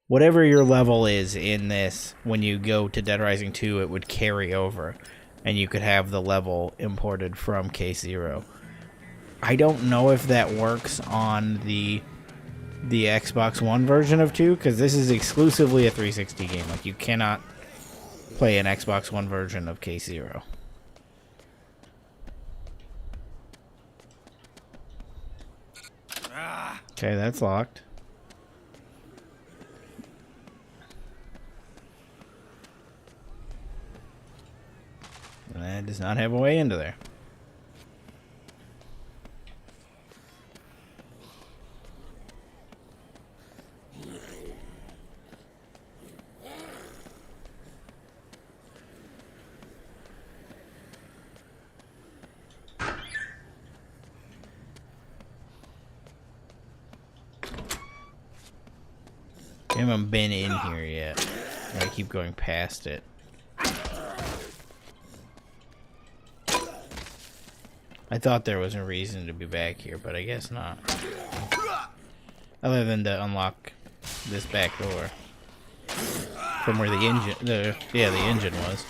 whatever your level is in this, when you go to Dead Rising 2, it would carry over. And you could have the level imported from Case 0. I don't know if that works on the Xbox One version of 2, because this is exclusively a 360 game. Like, you cannot play an Xbox One version of Case 0. Okay, that's locked. And that does not have a way into there. I haven't been in here yet. I keep going past it. I thought there was a reason to be back here, but I guess not. Other than to unlock this back door. From where the engine, the engine was.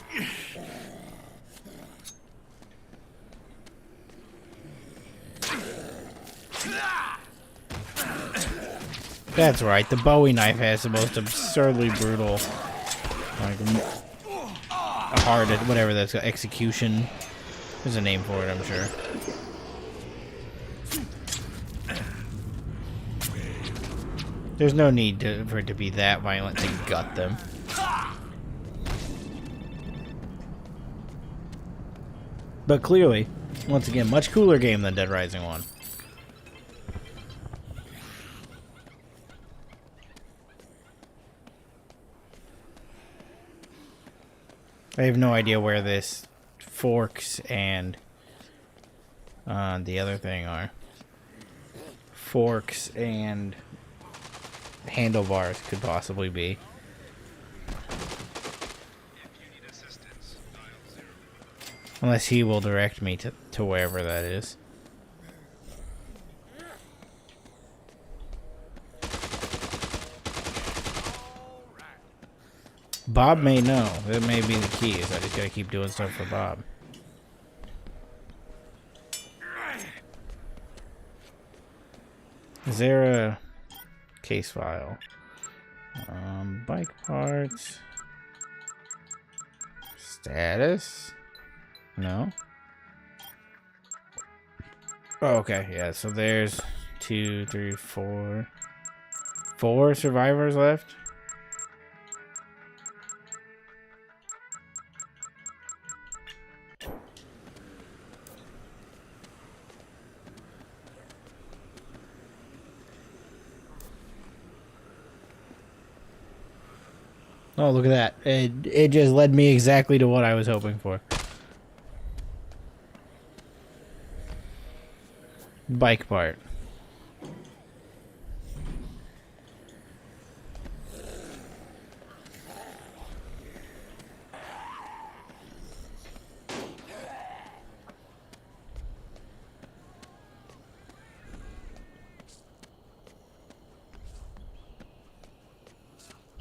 That's right. The Bowie knife has the most absurdly brutal, like, hard, whatever that's called, execution. There's a name for it, I'm sure. There's no need for it to be that violent to gut them. But clearly, once again, much cooler game than Dead Rising 1. I have no idea where this forks and the other thing are. Forks and handlebars could possibly be. Unless he will direct me to wherever that is. Bob may know. That may be the key. Is I just gotta keep doing stuff for Bob. Is there a case file? Bike parts. Status? No. Oh, okay, yeah, so there's 2, 3, 4. 4 survivors left? Oh, look at that. It just led me exactly to what I was hoping for. Bike part.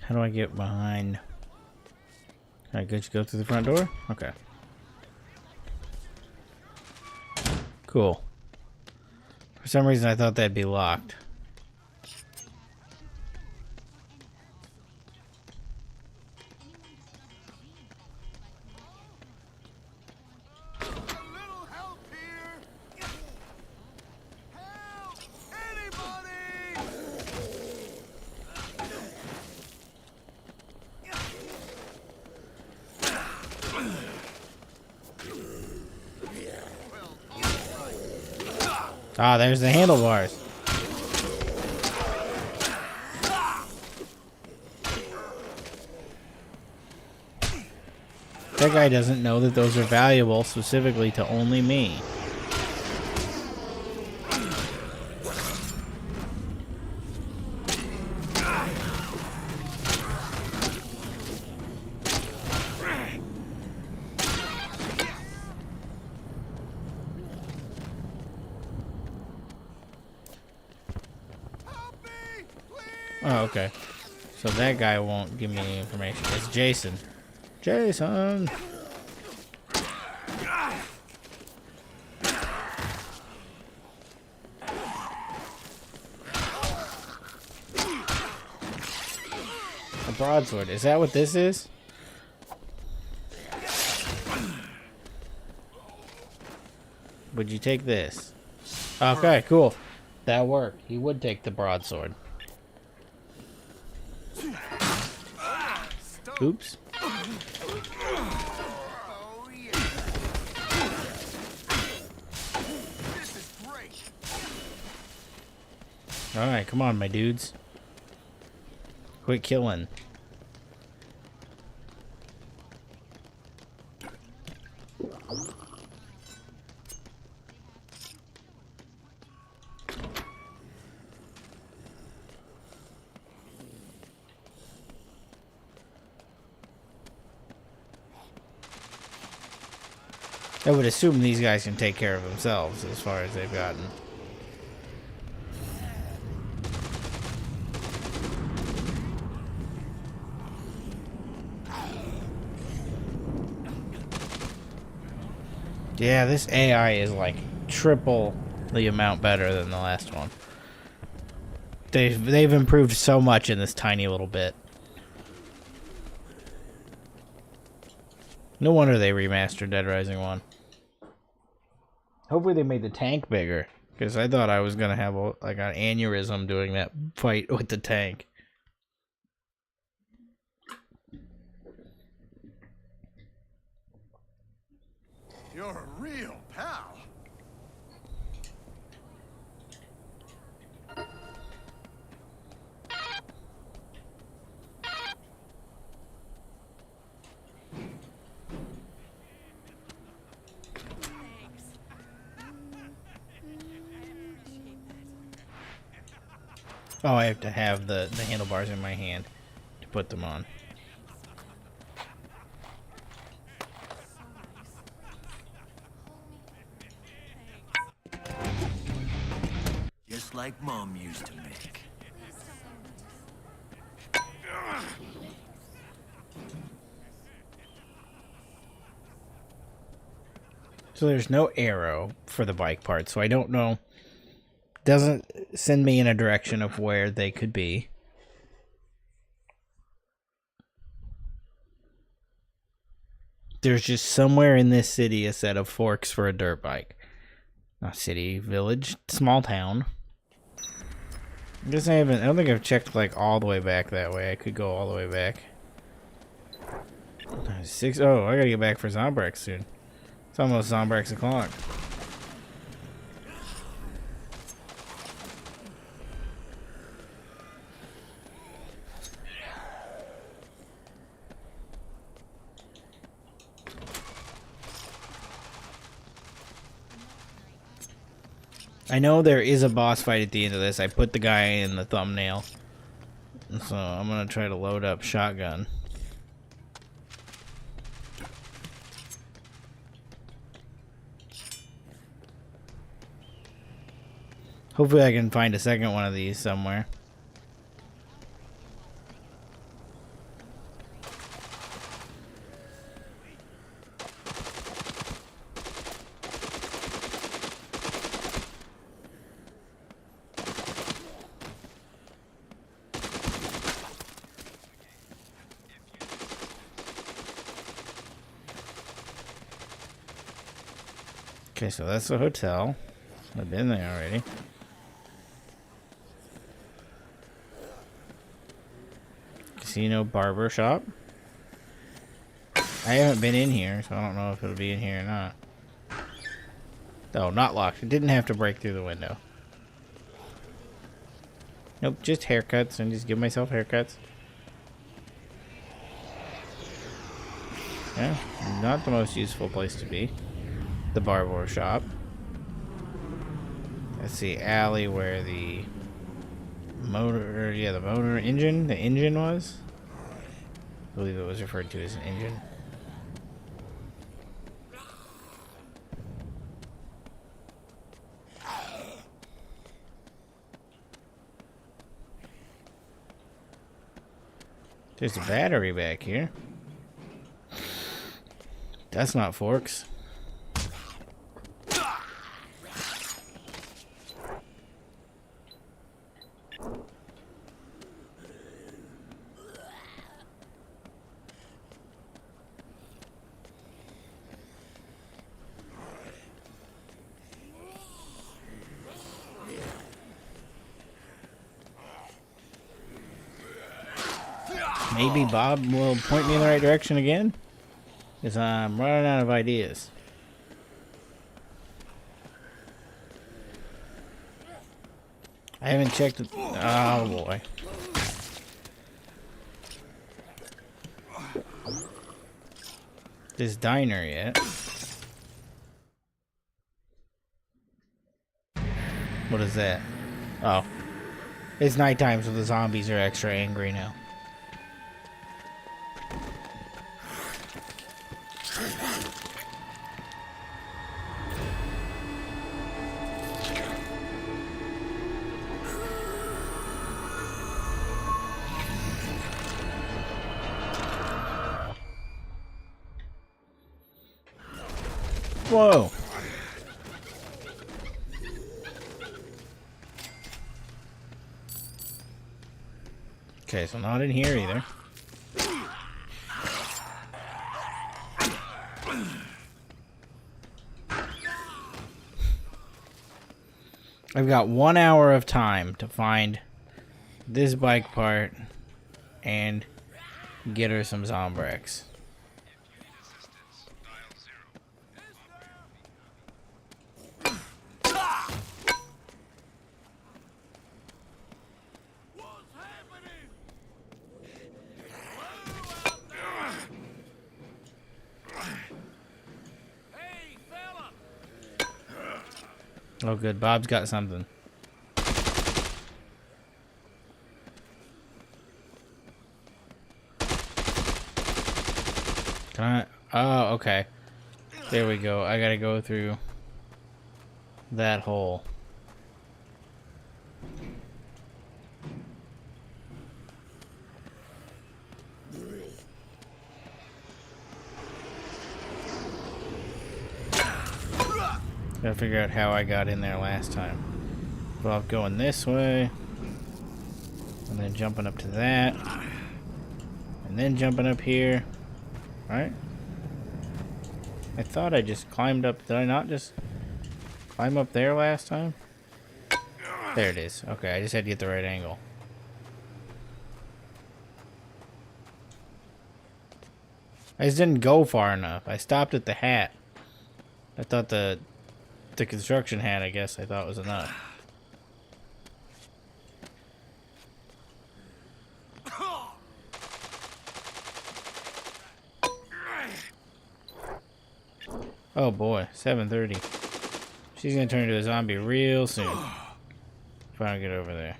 How do I get behind? Can I just go through the front door? Okay. Cool. For some reason, I thought that'd be locked. Ah, there's the handlebars. That guy doesn't know that those are valuable specifically to only me. Oh, okay. So that guy won't give me any information. It's Jason. Jason! A broadsword. Is that what this is? Would you take this? Okay, cool. That worked. He would take the broadsword. Oops. Alright, come on, my dudes. Quit killing. I would assume these guys can take care of themselves as far as they've gotten. Yeah, this AI is like triple the amount better than the last one. They've improved so much in this tiny little bit. No wonder they remastered Dead Rising 1. Hopefully they made the tank bigger, because I thought I was gonna have like an aneurysm doing that fight with the tank. You're a real pal. Oh, I have to have the handlebars in my hand to put them on. Just like Mom used to make. So there's no arrow for the bike part, so I don't know. Doesn't send me in a direction of where they could be. There's just somewhere in this city a set of forks for a dirt bike. Not city, village, small town. I guess I don't think I've checked like all the way back that way. I could go all the way back. 6. Oh, I gotta get back for Zombrex soon. It's almost Zombrex o'clock. I know there is a boss fight at the end of this. I put the guy in the thumbnail. So I'm gonna try to load up shotgun. Hopefully I can find a second one of these somewhere. Okay, so that's the hotel. I've been there already. Casino barber shop. I haven't been in here, so I don't know if it'll be in here or not. Oh, not locked. It didn't have to break through the window. Nope, just haircuts and just give myself haircuts. Yeah, not the most useful place to be. The barber shop. That's the alley where the motor, the engine was. I believe it was referred to as an engine. There's a battery back here. That's not forks. Maybe Bob will point me in the right direction again, because I'm running out of ideas. I haven't checked it. Oh boy. This diner yet. What is that? Oh. It's nighttime, so the zombies are extra angry now. Whoa. Okay, so not in here either. I've got 1 hour of time to find this bike part and get her some Zombrex. Oh good, Bob's got something. Can I? Oh, okay. There we go. I gotta go through that hole. Gotta figure out how I got in there last time. Well, going this way, and then jumping up to that, and then jumping up here. Right? I thought I just climbed up. Did I not just climb up there last time? There it is. Okay, I just had to get the right angle. I just didn't go far enough. I stopped at the hat. I thought the construction hat, I guess, I thought was enough. Oh boy, 7:30. She's gonna turn into a zombie real soon. If I don't get over there.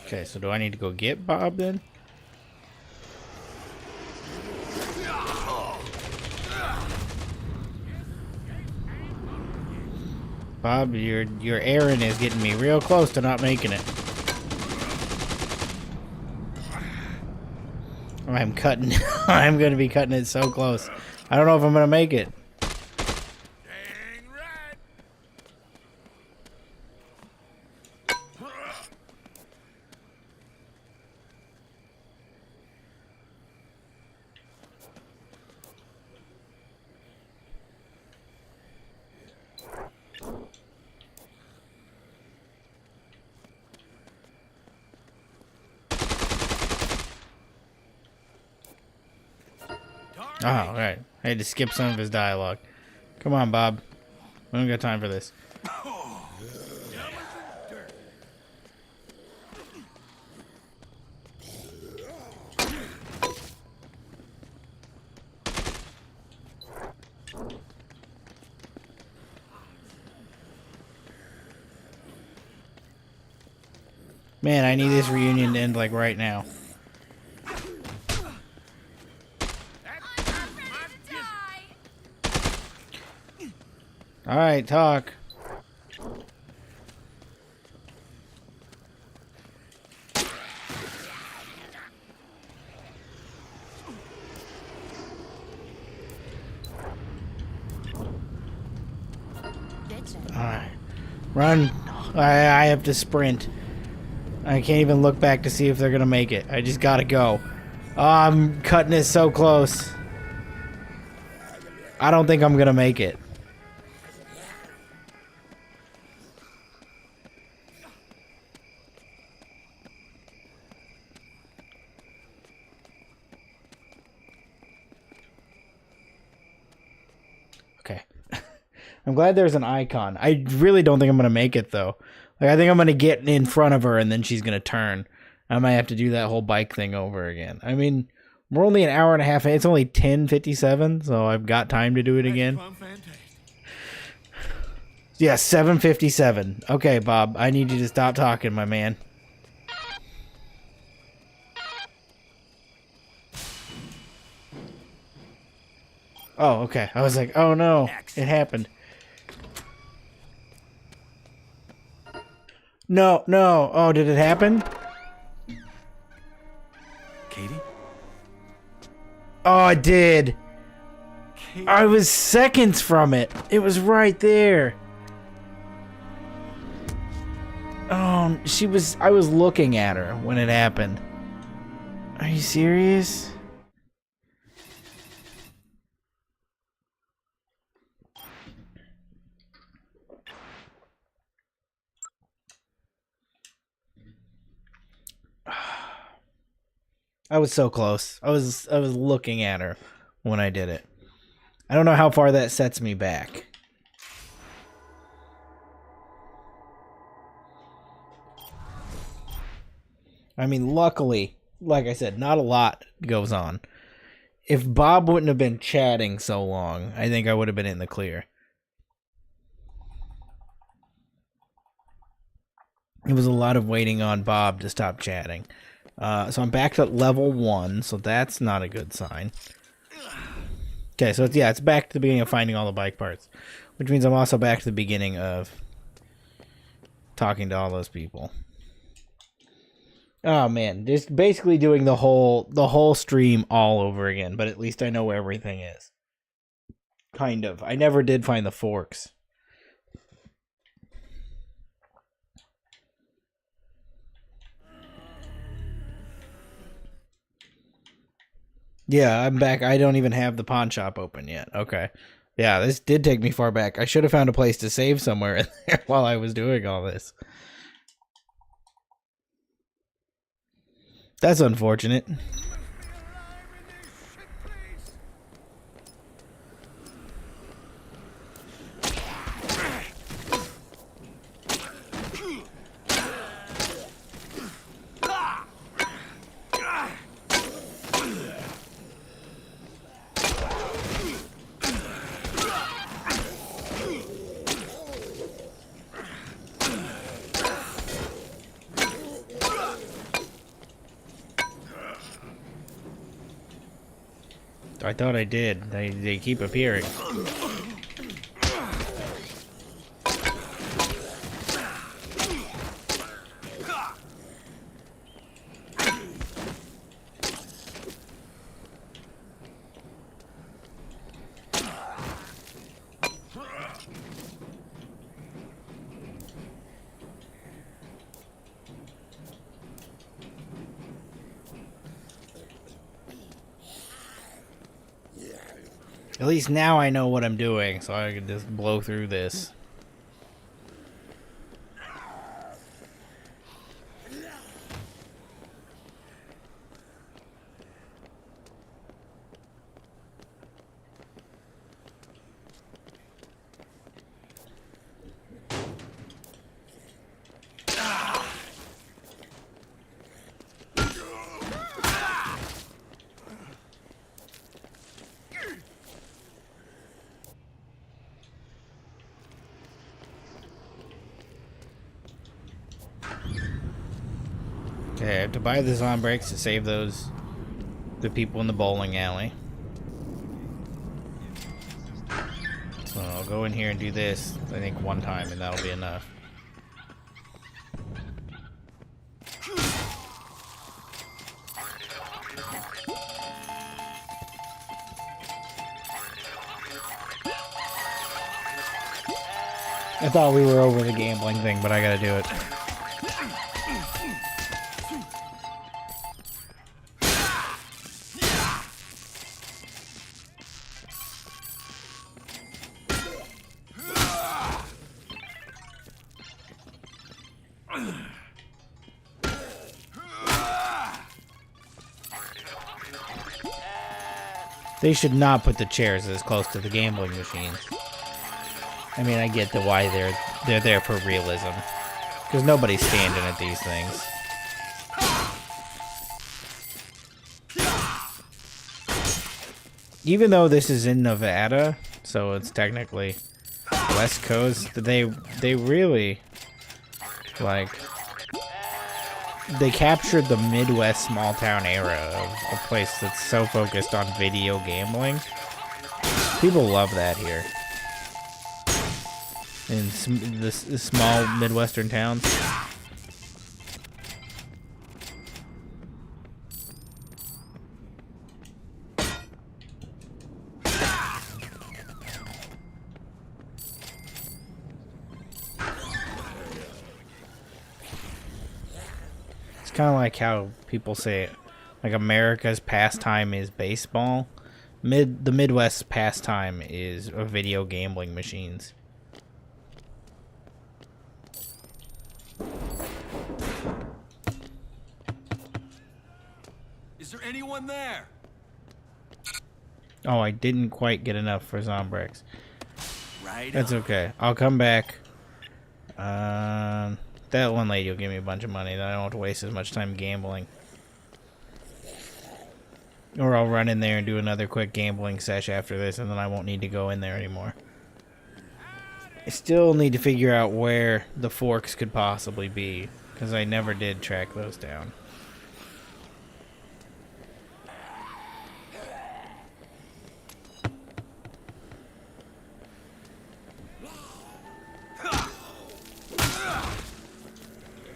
Okay, so do I need to go get Bob then? Bob, your errand is getting me real close to not making it. I'm cutting. I'm going to be cutting it so close. I don't know if I'm going to make it. Oh, right. I had to skip some of his dialogue. Come on, Bob. We don't got time for this. Man, I need this reunion to end like right now. Alright, talk. Alright. Run. I have to sprint. I can't even look back to see if they're gonna make it. I just gotta go. Oh, I'm cutting it so close. I don't think I'm gonna make it. Okay. I'm glad there's an icon. I really don't think I'm gonna make it though. Like, I think I'm gonna get in front of her and then she's gonna turn. I might have to do that whole bike thing over again. I mean, we're only an hour and a half. It's only 10:57, so I've got time to do it again. Yeah, 7:57. Okay, Bob, I need you to stop talking, my man. Oh, okay. I was like, oh no, it happened. No, no. Oh, did it happen? Katie? Oh, it did. Katie? I was seconds from it. It was right there. Oh, I was looking at her when it happened. Are you serious? I was so close. I was looking at her when I did it. I don't know how far that sets me back. I mean, luckily, like I said, not a lot goes on. If Bob wouldn't have been chatting so long, I think I would have been in the clear. It was a lot of waiting on Bob to stop chatting. So I'm back to level 1, so that's not a good sign. Okay, so it's back to the beginning of finding all the bike parts. Which means I'm also back to the beginning of talking to all those people. Oh man, just basically doing the whole stream all over again, but at least I know where everything is. Kind of. I never did find the forks. Yeah, I'm back. I don't even have the pawn shop open yet. Okay. Yeah, this did take me far back. I should have found a place to save somewhere in there while I was doing all this. That's unfortunate. I thought I did. They keep appearing. At least now I know what I'm doing, so I can just blow through this. Okay, I have to buy the Zombreaks to save the people in the bowling alley. So I'll go in here and do this, I think, one time, and that'll be enough. I thought we were over the gambling thing, but I gotta do it. They should not put the chairs as close to the gambling machines. I mean, I get why they're there for realism, because nobody's standing at these things. Even though this is in Nevada, so it's technically West Coast, they really, like, they captured the Midwest small town era of a place that's so focused on video gambling. People love that here. In the small Midwestern towns. It's kind of like how people say it, like America's pastime is baseball. The Midwest's pastime is video gambling machines. Is there anyone there? Oh, I didn't quite get enough for Zombrex. Right. That's okay. I'll come back. That one lady will give me a bunch of money. Then I don't have to waste as much time gambling. Or I'll run in there and do another quick gambling sesh after this, and then I won't need to go in there anymore. I still need to figure out where the forks could possibly be, because I never did track those down.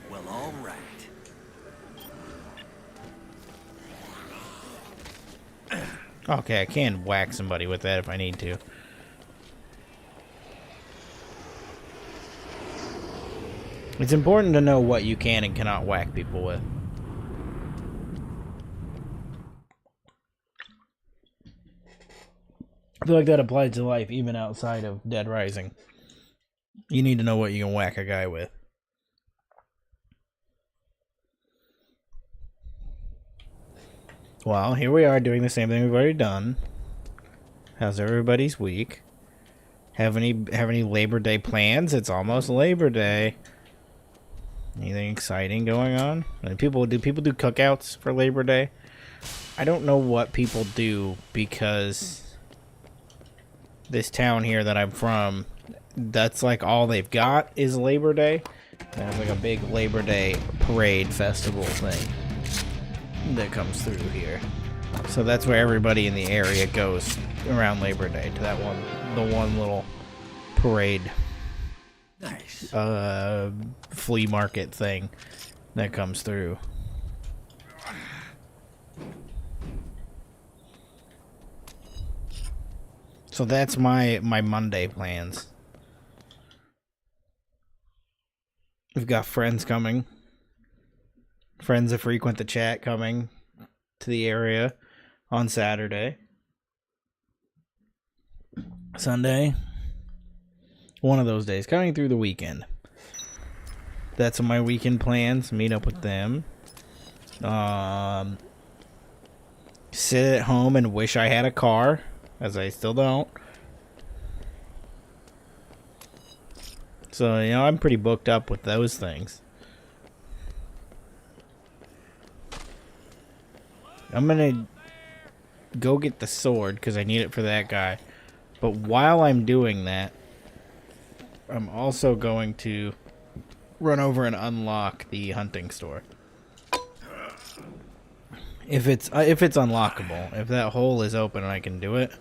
Well, all right. Okay, I can whack somebody with that if I need to. It's important to know what you can and cannot whack people with. I feel like that applies to life even outside of Dead Rising. You need to know what you can whack a guy with. Well, here we are doing the same thing we've already done. How's everybody's week? Have any Labor Day plans? It's almost Labor Day. Anything exciting going on? Do people do cookouts for Labor Day? I don't know what people do because this town here that I'm from, that's like all they've got is Labor Day. There's like a big Labor Day parade festival thing that comes through here. So that's where everybody in the area goes around Labor Day, to the one little parade. Nice. Flea market thing that comes through. So that's my Monday plans. We've got friends coming. Friends that frequent the chat coming to the area on Saturday. Sunday. One of those days. Coming through the weekend. That's my weekend plans. Meet up with them. Sit at home and wish I had a car. As I still don't. So, you know, I'm pretty booked up with those things. I'm gonna go get the sword because I need it for that guy. But while I'm doing that, I'm also going to run over and unlock the hunting store. If it's unlockable, if that hole is open and I can do it,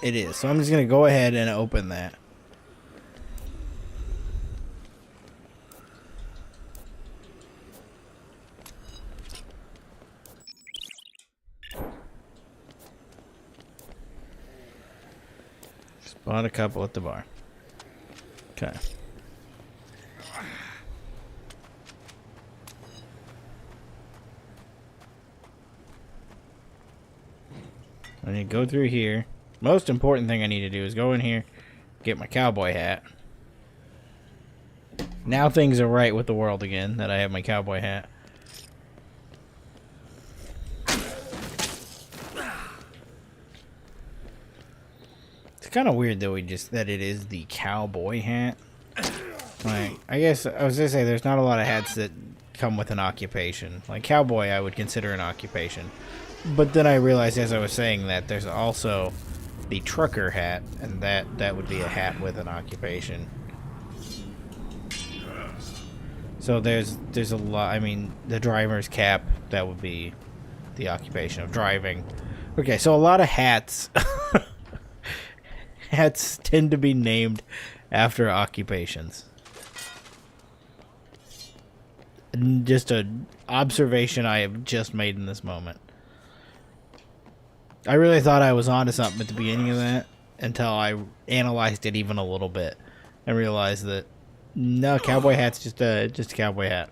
it is. So I'm just gonna go ahead and open that. Bought a couple at the bar. Okay. I need to go through here. Most important thing I need to do is go in here, get my cowboy hat. Now things are right with the world again that I have my cowboy hat. It's kind of weird though that it is the cowboy hat. Like, I guess I was gonna say there's not a lot of hats that come with an occupation. Like cowboy I would consider an occupation. But then I realized as I was saying that there's also the trucker hat, and that would be a hat with an occupation. So there's a lot. I mean, the driver's cap, that would be the occupation of driving. Okay, so a lot of hats. Hats tend to be named after occupations. Just an observation I have just made in this moment. I really thought I was onto something at the beginning of that until I analyzed it even a little bit and realized that no, cowboy hat's just a cowboy hat.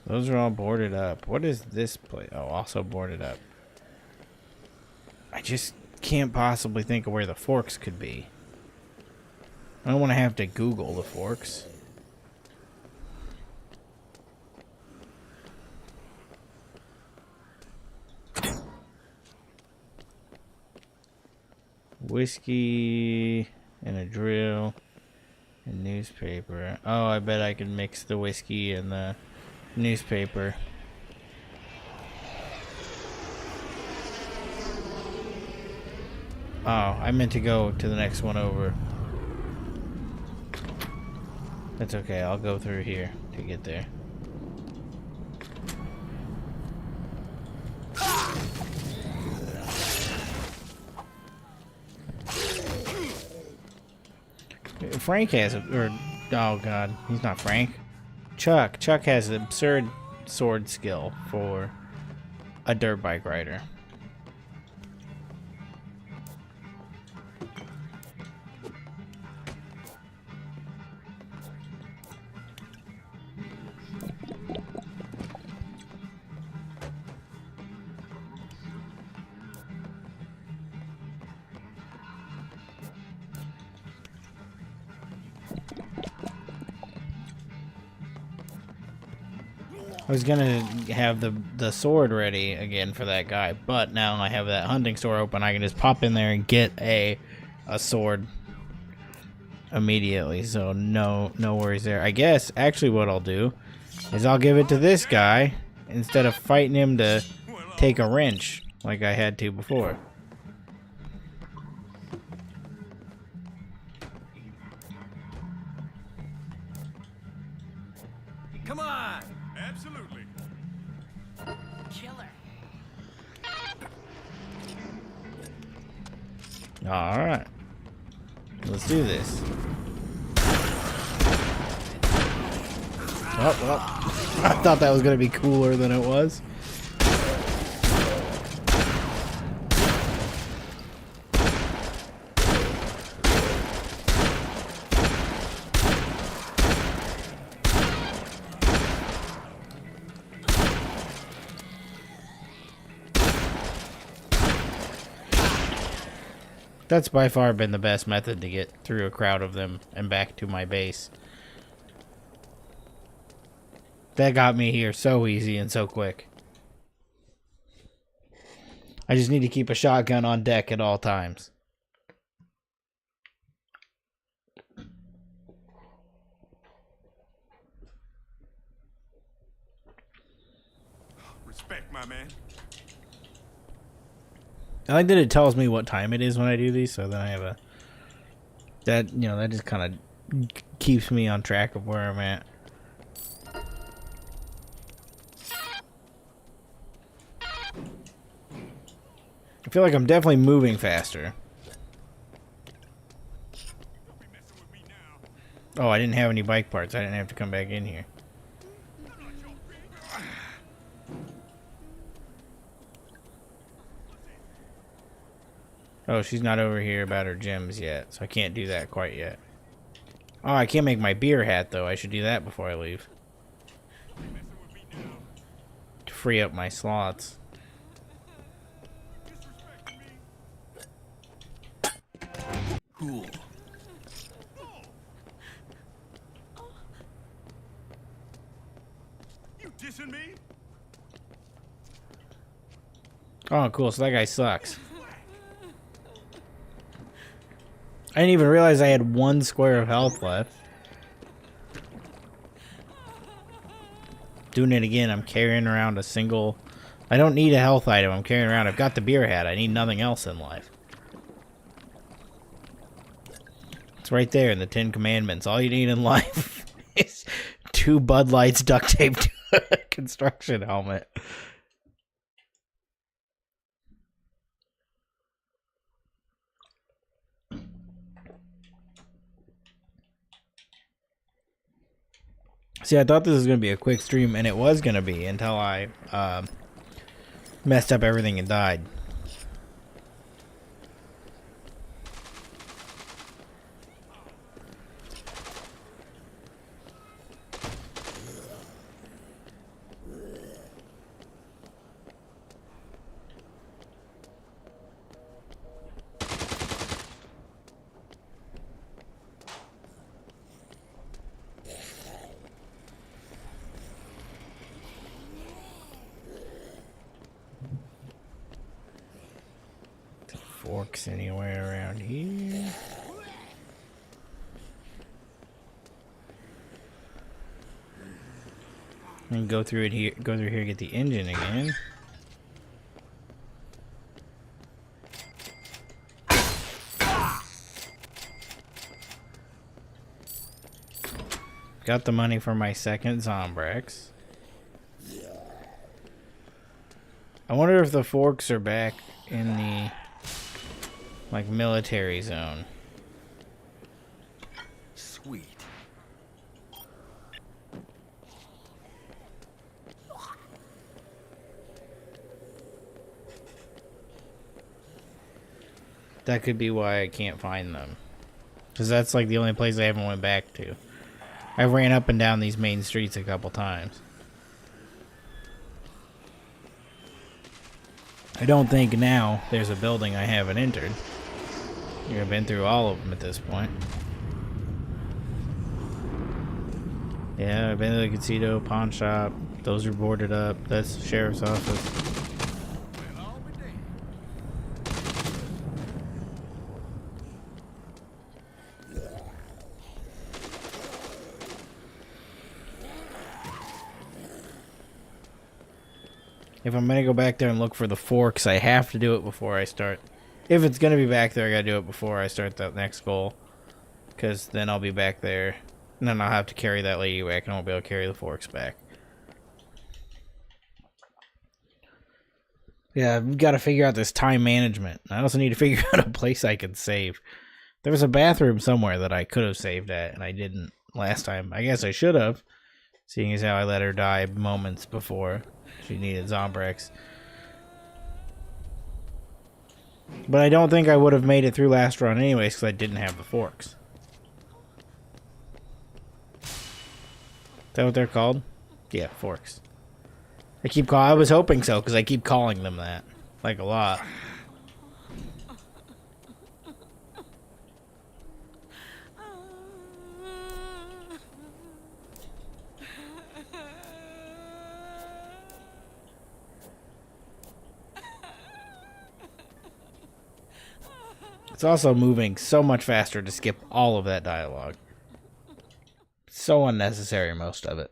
Those are all boarded up. What is this place? Oh, also boarded up. I just can't possibly think of where the forks could be. I don't want to have to Google the forks. Whiskey and a drill and newspaper. Oh, I bet I can mix the whiskey and the newspaper. Oh, I meant to go to the next one over. That's okay, I'll go through here to get there. Frank has a, or, oh god, he's not Frank. Chuck has an absurd sword skill for a dirt bike rider. I was gonna have the sword ready again for that guy, but now I have that hunting store open. I can just pop in there and get a sword immediately. So no worries there. I guess actually what I'll do is I'll give it to this guy instead of fighting him to take a wrench like I had to before. Come on! Absolutely. Killer. Alright. Let's do this. Oh, well. I thought that was going to be cooler than it was. That's by far been the best method to get through a crowd of them and back to my base. That got me here so easy and so quick. I just need to keep a shotgun on deck at all times. Respect, my man. I like that it tells me what time it is when I do these, so then I have a... That, you know, that just kind of keeps me on track of where I'm at. I feel like I'm definitely moving faster. Oh, I didn't have any bike parts. I didn't have to come back in here. Oh, she's not over here about her gems yet, so I can't do that quite yet. Oh, I can't make my beer hat, though. I should do that before I leave. To free up my slots. Cool. You dissing me? Oh, cool. So that guy sucks. I didn't even realize I had 1 square of health left. Doing it again, I'm carrying around a single... I don't need a health item I'm carrying around. I've got the beer hat. I need nothing else in life. It's right there in the 10 Commandments. All you need in life is 2 Bud Lights duct taped to a construction helmet. See, I thought this was going to be a quick stream, and it was going to be until I messed up everything and died. Forks anywhere around here? And go through here, get the engine again. Got the money for my second Zombrex. I wonder if the forks are back in the like military zone. Sweet. That could be why I can't find them. Because that's like the only place I haven't went back to. I ran up and down these main streets a couple times. I don't think now there's a building I haven't entered. I've been through all of them at this point. Yeah, I've been to the casino, pawn shop. Those are boarded up. That's the sheriff's office. If I'm gonna go back there and look for the forks, I have to do it before I start. If it's gonna be back there, I gotta do it before I start that next goal. Because then I'll be back there. And then I'll have to carry that lady back and I won't be able to carry the forks back. Yeah, I've got to figure out this time management. I also need to figure out a place I can save. There was a bathroom somewhere that I could have saved at, and I didn't last time. I guess I should have, seeing as how I let her die moments before she needed Zombrex. But I don't think I would have made it through last run anyways, because I didn't have the forks. Is that what they're called? Yeah, forks. I was hoping so, because I keep calling them that. Like, a lot. It's also moving so much faster to skip all of that dialogue. So unnecessary, most of it.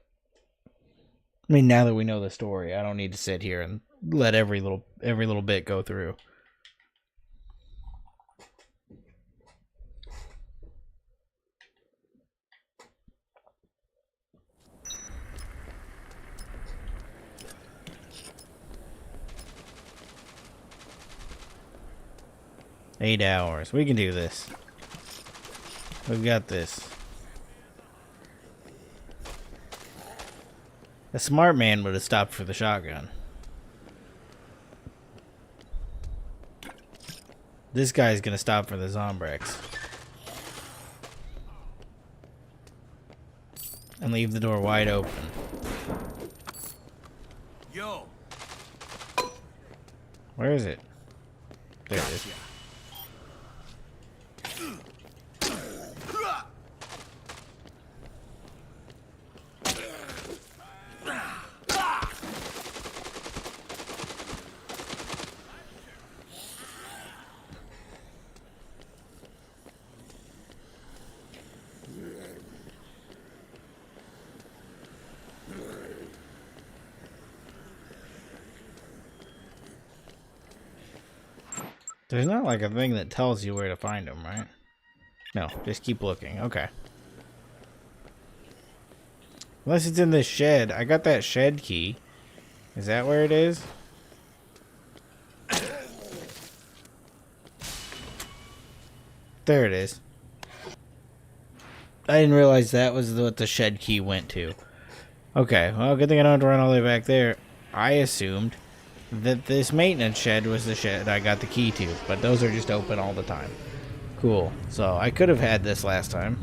I mean, now that we know the story, I don't need to sit here and let every little bit go through. Eight hours. We can do this. We've got this. A smart man would have stopped for the shotgun. This guy's gonna stop for the Zombrex. And leave the door wide open. Yo. Where is it? There it is. There's not like a thing that tells you where to find them, right? No, just keep looking. Okay. Unless it's in this shed. I got that shed key. Is that where it is? There it is. I didn't realize that was what the shed key went to. Okay, well, good thing I don't have to run all the way back there. I assumed that this maintenance shed was the shed I got the key to, but those are just open all the time. Cool. So I could have had this last time,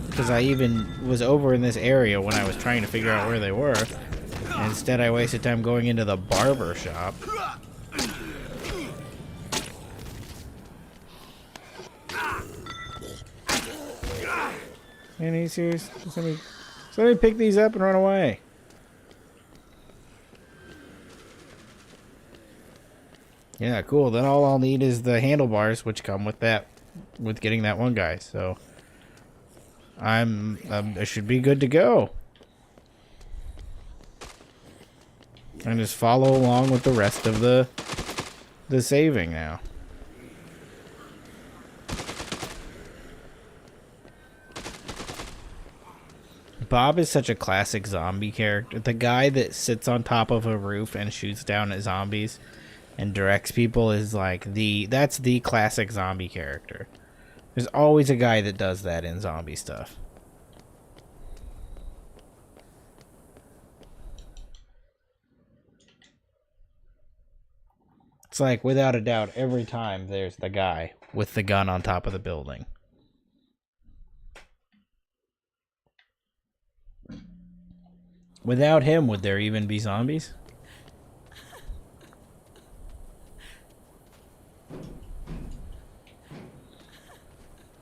because I even was over in this area when I was trying to figure out where they were. And instead I wasted time going into the barber shop. Man, are you serious? Somebody pick these up and run away. Yeah, cool. Then all I'll need is the handlebars, which come with that, with getting that one guy. So I should be good to go. And just follow along with the rest of the saving now. Bob is such a classic zombie character. The guy that sits on top of a roof and shoots down at zombies and directs people is like that's the classic zombie character. There's always a guy that does that in zombie stuff. It's like, without a doubt, every time there's the guy with the gun on top of the building. Without him, would there even be zombies?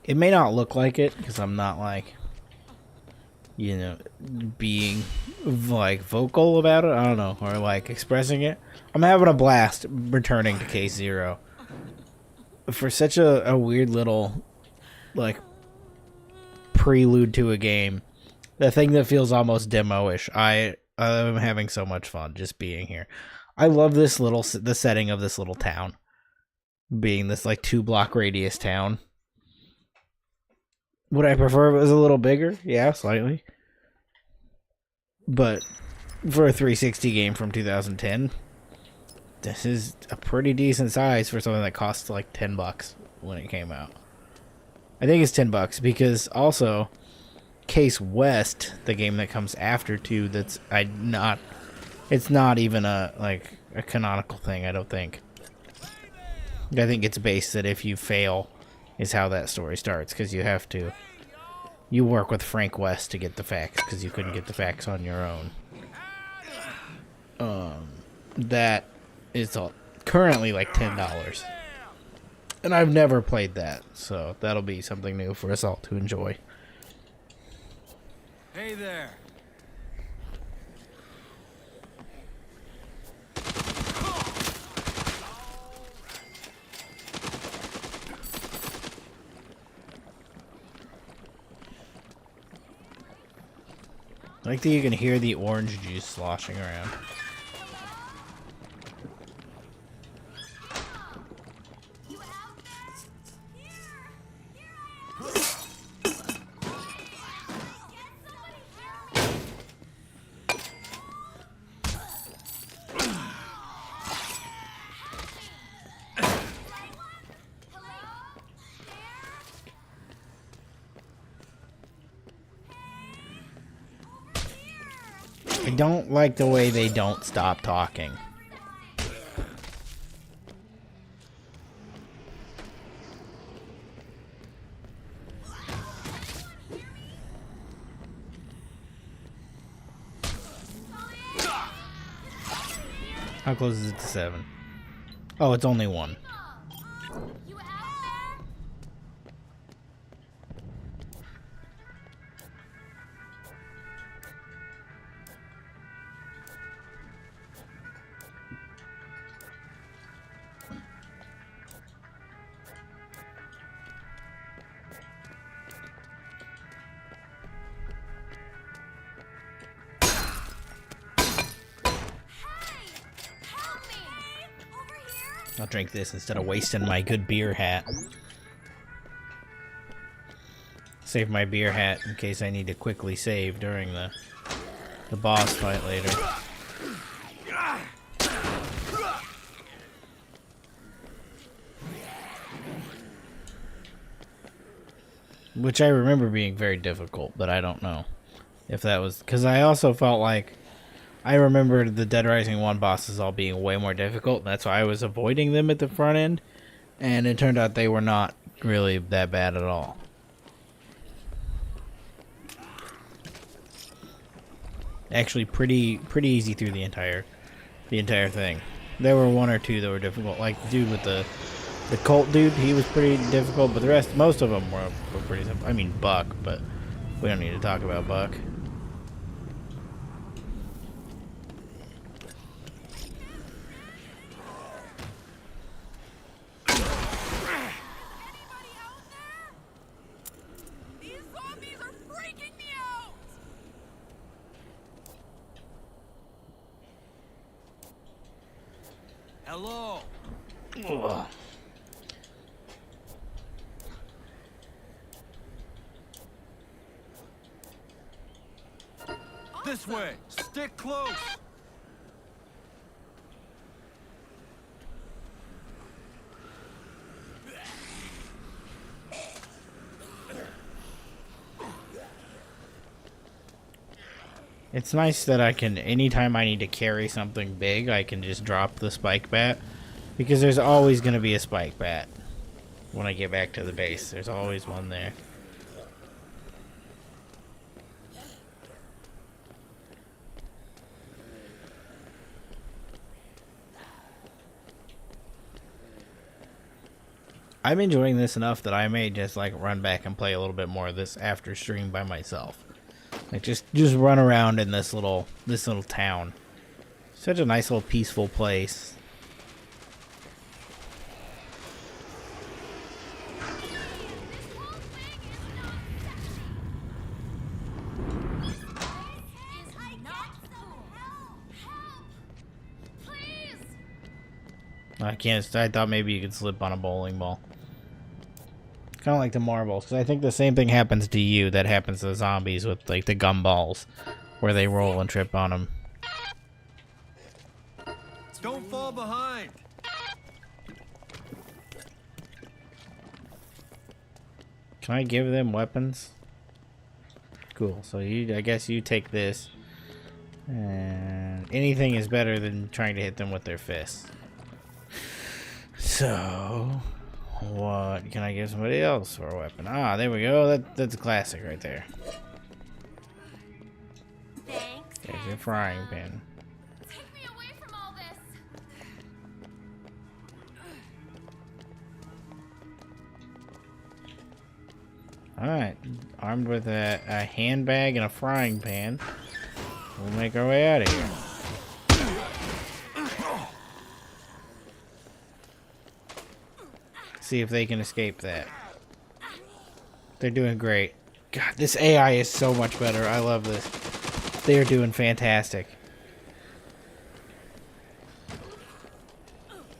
It may not look like it, because I'm not, like, you know, being, like, vocal about it. I don't know. Or, like, expressing it. I'm having a blast returning to Case Zero. For such a weird little, like, prelude to a game. The thing that feels almost demo-ish. I'm having so much fun just being here. I love the setting of this little town. Being this, like, 2-block radius town. Would I prefer if it was a little bigger? Yeah, slightly. But for a 360 game from 2010, this is a pretty decent size for something that cost like $10 when it came out. I think it's $10 because also Case West, the game that comes after 2, it's not even a canonical thing, I don't think. I think it's based that if you fail is how that story starts, because you work with Frank West to get the facts, because you couldn't get the facts on your own. That is currently like $10. And I've never played that, so that'll be something new for us all to enjoy. Hey there. I like that you can hear the orange juice sloshing around. I don't like the way they don't stop talking. How close is it to 7? Oh, it's only 1. I'll drink this instead of wasting my good beer hat. Save my beer hat in case I need to quickly save during the boss fight later. Which I remember being very difficult, but I don't know if that was... Because I also felt like I remembered the Dead Rising 1 bosses all being way more difficult, and that's why I was avoiding them at the front end, and it turned out they were not really that bad at all. Actually, pretty easy through the entire thing. There were one or two that were difficult, like the dude with the cult dude. He was pretty difficult, but the rest, most of them were pretty simple. I mean, Buck, but we don't need to talk about Buck. These zombies are freaking me out! Hello. Ugh. This way. Stick close. It's nice that I can, anytime I need to carry something big, I can just drop the spike bat. Because there's always going to be a spike bat when I get back to the base. There's always one there. I'm enjoying this enough that I may just like run back and play a little bit more of this after stream by myself. Like just run around in this little town. Such a nice little peaceful place. I can't. I thought maybe you could slip on a bowling ball. Kind of like the marbles, because I think the same thing happens to you that happens to the zombies with like the gumballs, where they roll and trip on them. Don't fall behind. Can I give them weapons? Cool. So I guess you take this, and anything is better than trying to hit them with their fists. So, what can I give somebody else for a weapon? Ah, there we go. That's a classic right there. Thanks. There's your frying pan. Take me away from all this. Alright, armed with a handbag and a frying pan, we'll make our way out of here. See if they can escape that. They're doing great. God, this AI is so much better. I love this. They are doing fantastic.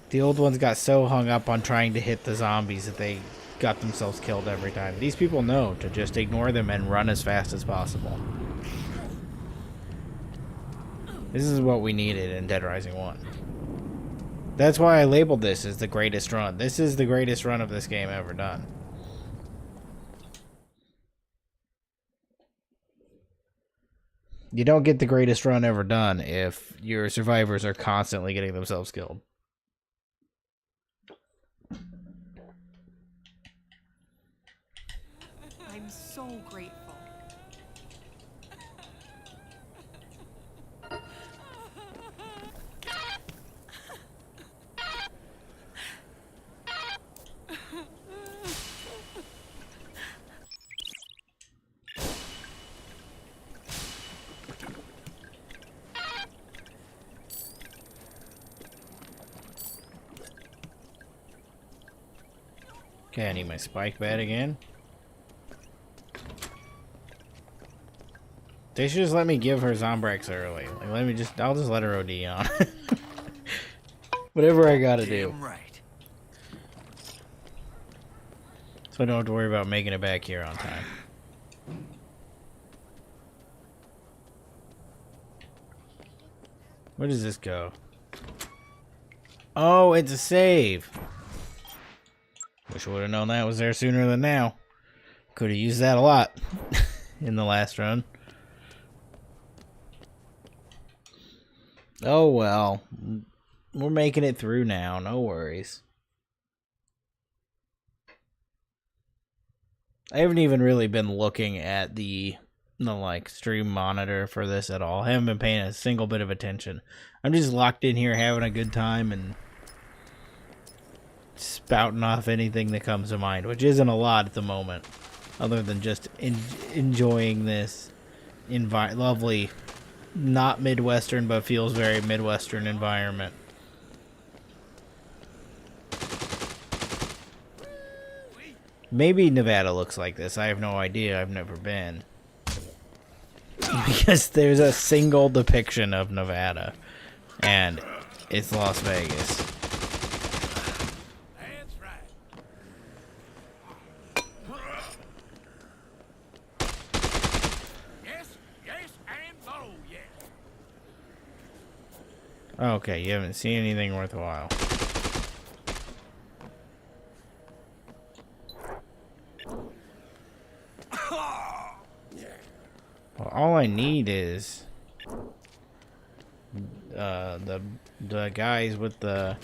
The old ones got so hung up on trying to hit the zombies that they got themselves killed every time. These people know to just ignore them and run as fast as possible. This is what we needed in Dead Rising 1. That's why I labeled this as the greatest run. This is the greatest run of this game ever done. You don't get the greatest run ever done if your survivors are constantly getting themselves killed. I'm so grateful. Okay, I need my spike bat again. They should just let me give her Zombrex early. Like, I'll just let her OD on. Whatever I gotta do. Damn right. So I don't have to worry about making it back here on time. Where does this go? Oh, it's a save. Wish I would have known that was there sooner than now. Could have used that a lot in the last run. Oh well. We're making it through now. No worries. I haven't even really been looking at the like stream monitor for this at all. I haven't been paying a single bit of attention. I'm just locked in here having a good time and spouting off anything that comes to mind, which isn't a lot at the moment, other than just enjoying this lovely, not Midwestern, but feels very Midwestern environment. Maybe Nevada looks like this. I have no idea. I've never been. Because there's a single depiction of Nevada. And it's Las Vegas. That's right. Yes, and no, yes. Okay, you haven't seen anything worthwhile. Well, all I need is the guys with the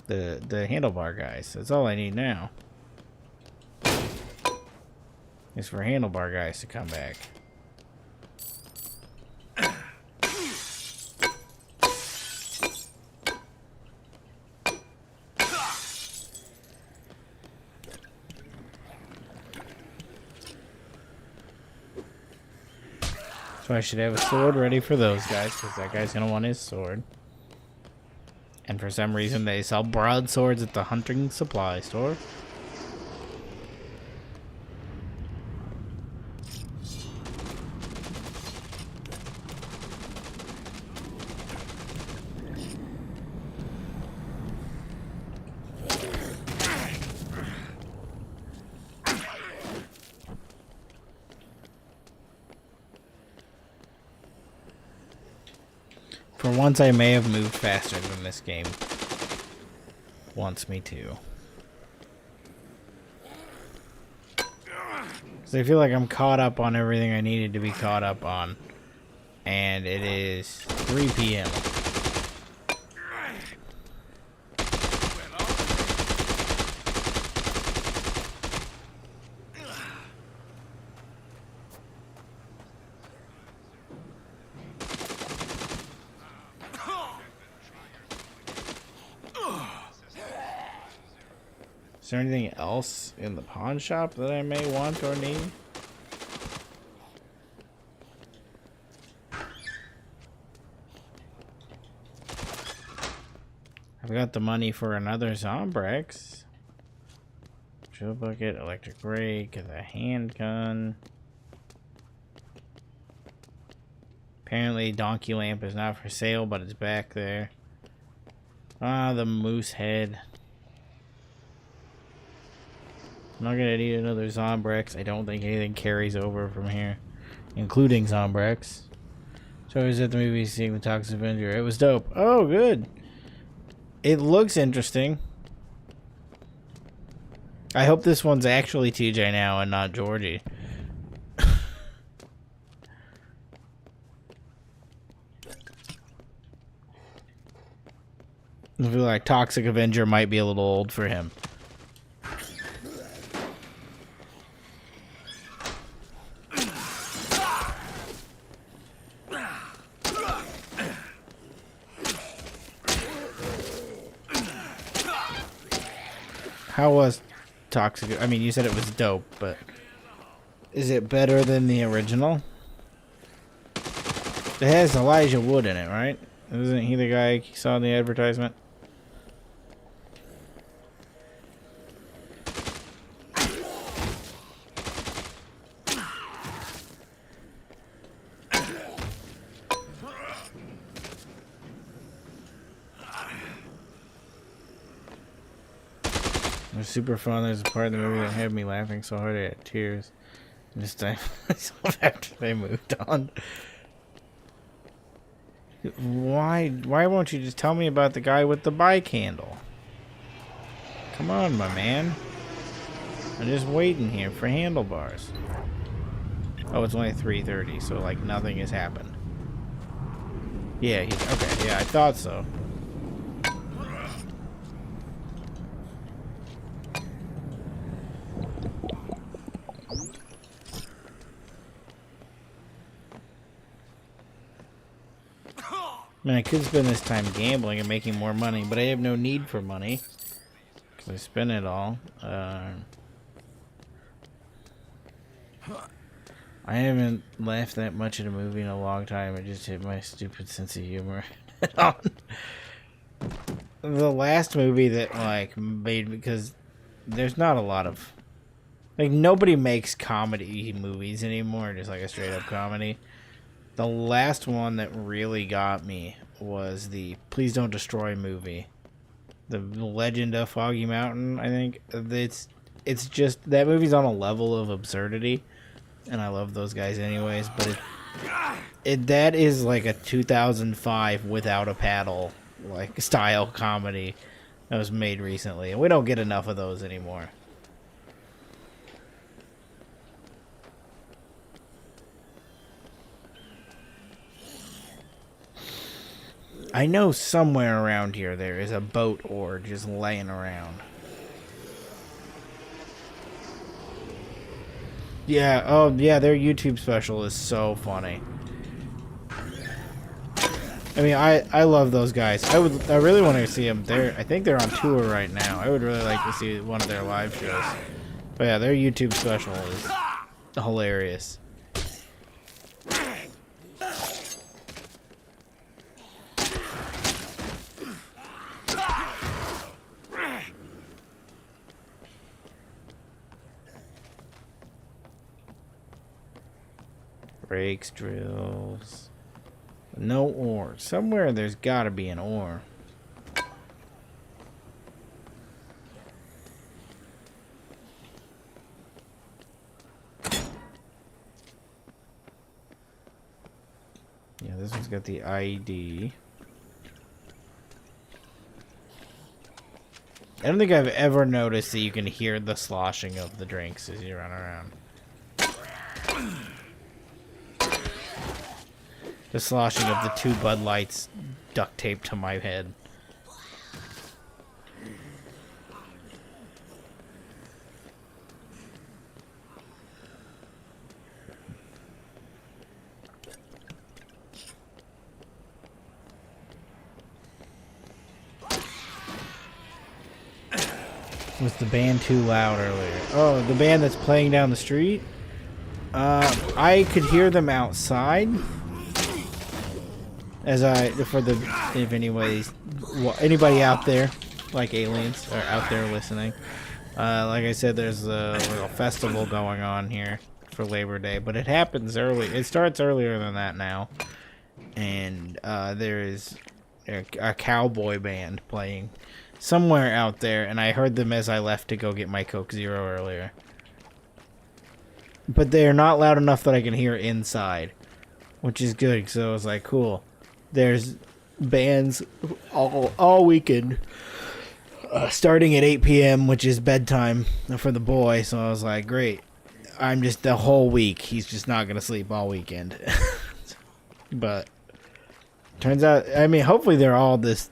handlebar guys. That's all I need now. Is for handlebar guys to come back. So I should have a sword ready for those guys, because that guy's going to want his sword. And for some reason they sell broadswords at the hunting supply store. For once, I may have moved faster than this game wants me to. Because I feel like I'm caught up on everything I needed to be caught up on. And it is 3 p.m. Is there anything else in the pawn shop that I may want or need? I've got the money for another Zombrex. Drill bucket, electric rake, the handgun. Apparently donkey lamp is not for sale, but it's back there. Ah, the moose head. I'm not gonna need another Zombrex. I don't think anything carries over from here, including Zombrex. So I was at the movie seeing the Toxic Avenger. It was dope. Oh, good. It looks interesting. I hope this one's actually TJ now and not Georgie. I feel like Toxic Avenger might be a little old for him. How was Toxic? I mean, you said it was dope, but is it better than the original? It has Elijah Wood in it, right? Isn't he the guy you saw in the advertisement? It was super fun. There's a part of the movie that had me laughing so hard I had tears. Just time myself after they moved on. Why won't you just tell me about the guy with the bike handle? Come on, my man. I'm just waiting here for handlebars. Oh, it's only 3:30, so like nothing has happened. Yeah, okay, yeah, I thought so. I mean, I could spend this time gambling and making more money, but I have no need for money. Because I spend it all. I haven't laughed that much at a movie in a long time. It just hit my stupid sense of humor. The last movie that, like, made... Because there's not a lot of... Like, nobody makes comedy movies anymore. Just, like, a straight-up comedy. The last one that really got me was the Please Don't Destroy movie. The Legend of Foggy Mountain, I think. It's just... That movie's on a level of absurdity. And I love those guys anyways. But that is like a 2005 Without a Paddle like style comedy that was made recently. And we don't get enough of those anymore. I know somewhere around here there is a boat oar just laying around. Yeah, oh yeah, their YouTube special is so funny. I mean, I love those guys. I really want to see them. I think they're on tour right now. I would really like to see one of their live shows. But yeah, their YouTube special is hilarious. Brakes, drills. No ore. Somewhere there's gotta be an ore. Yeah, this one's got the ID. I don't think I've ever noticed that you can hear the sloshing of the drinks as you run around. The sloshing of the 2 Bud Lights duct taped to my head. Was the band too loud earlier? Oh, the band that's playing down the street? I could hear them outside. If anybody out there, like aliens, are out there listening. Like I said, there's a little festival going on here for Labor Day, but it happens early. It starts earlier than that now. And there is a cowboy band playing somewhere out there, and I heard them as I left to go get my Coke Zero earlier. But they are not loud enough that I can hear inside, which is good, so I was like, cool. There's bands all weekend, starting at 8 p.m., which is bedtime for the boy. So I was like, great. I'm just the whole week. He's just not going to sleep all weekend. But turns out, I mean, hopefully they're all this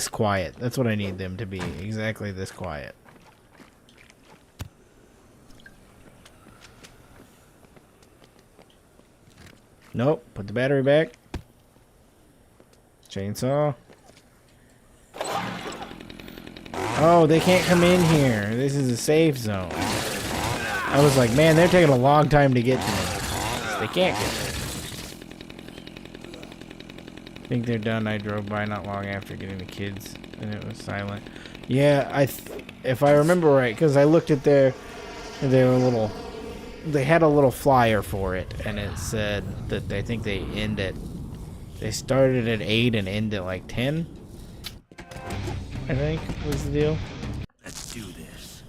quiet. That's what I need them to be. Exactly this quiet. Nope. Put the battery back. Chainsaw. Oh, they can't come in here. This is a safe zone. I was like, man, they're taking a long time to get to me. They can't get there. I think they're done. I drove by not long after getting the kids, and it was silent. Yeah, if I remember right, because I looked at they had a little flyer for it, and it said that I think they started at 8 and end at like 10, I think was the deal. Let's do this.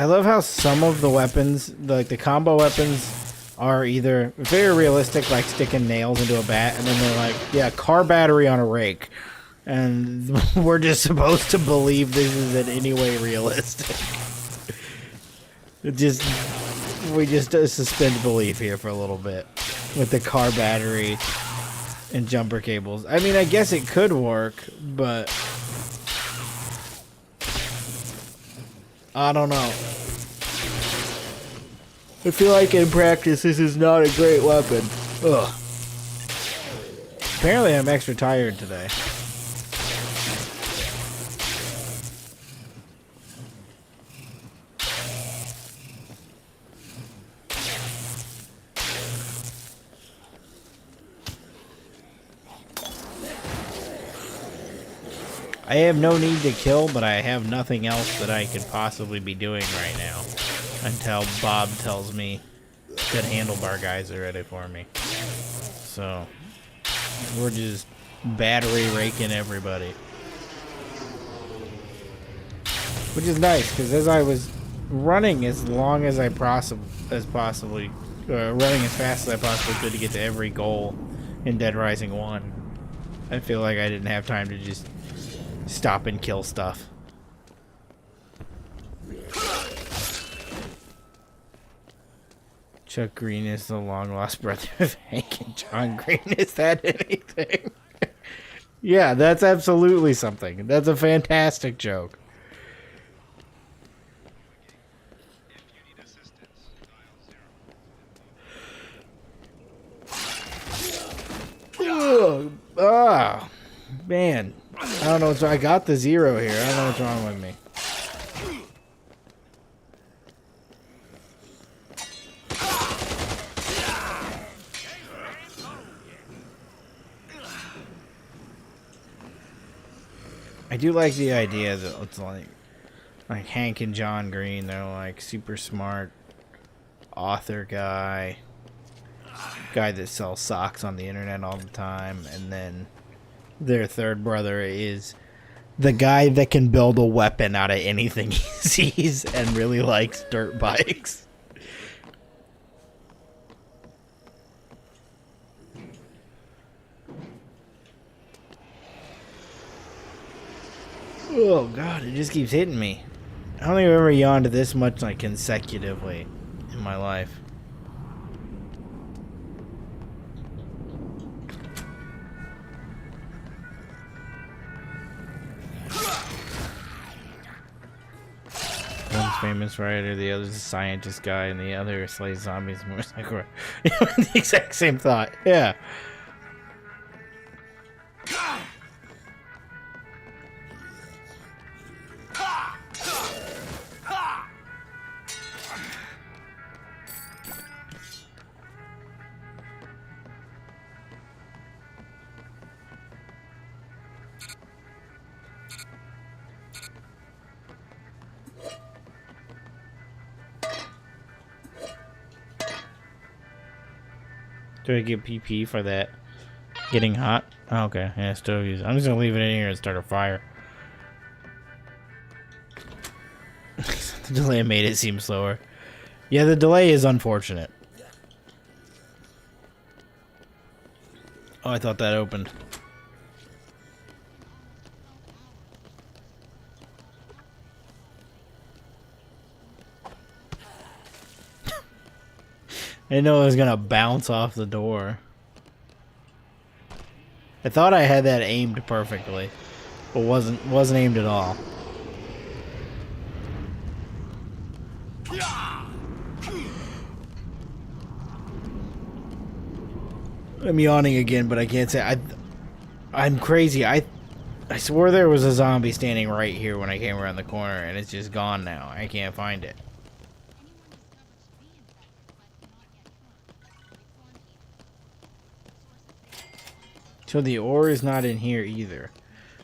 I love how some of the weapons, like the combo weapons, are either very realistic, like sticking nails into a bat, and then they're like, yeah, car battery on a rake. And we're just supposed to believe this is in any way realistic. We just suspend belief here for a little bit with the car battery and jumper cables. I mean, I guess it could work, but I don't know. I feel like in practice this is not a great weapon. Ugh. Apparently I'm extra tired today. I have no need to kill, but I have nothing else that I could possibly be doing right now. Until Bob tells me that handlebar guys are ready for me. So, we're just battery raking running as long as I possibly running as fast as I possibly could to get to every goal in Dead Rising 1. I feel like I didn't have time to just stop and kill stuff. Chuck Green is the long lost brother of Hank and John Green. Is that anything? Yeah, that's absolutely something. That's a fantastic joke. Oh, man. I don't know what's wrong. I got the 0 here. I don't know what's wrong with me. I do like the idea that it's like Hank and John Green. They're like super smart author guy that sells socks on the internet all the time, and then their third brother is the guy that can build a weapon out of anything he sees and really likes dirt bikes. Oh god, it just keeps hitting me. I don't think I've ever yawned this much like consecutively in my life. One's famous writer, the other's a scientist guy, and the other slays zombies. Motorcycle. The exact same thought. Yeah. Do I get PP for that? Getting hot? Oh, okay, yeah, still use it. I'm just gonna leave it in here and start a fire. The delay made it seem slower. Yeah, the delay is unfortunate. Oh, I thought that opened. I didn't know it was gonna bounce off the door. I thought I had that aimed perfectly, but wasn't aimed at all. I'm yawning again, but I can't say I'm crazy. I swore there was a zombie standing right here when I came around the corner, and it's just gone now. I can't find it. So the ore is not in here either.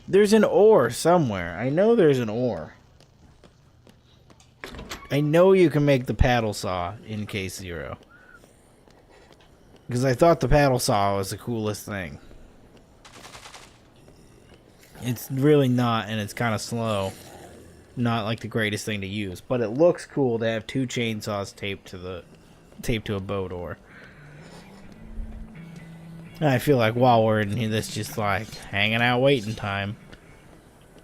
There's an ore somewhere. I know there's an ore. I know you can make the paddle saw in case 0. Because I thought the paddle saw was the coolest thing. It's really not, and it's kind of slow. not like the greatest thing to use, but it looks cool to have 2 chainsaws taped to a boat oar. And I feel like while we're in here, this just like hanging out waiting time.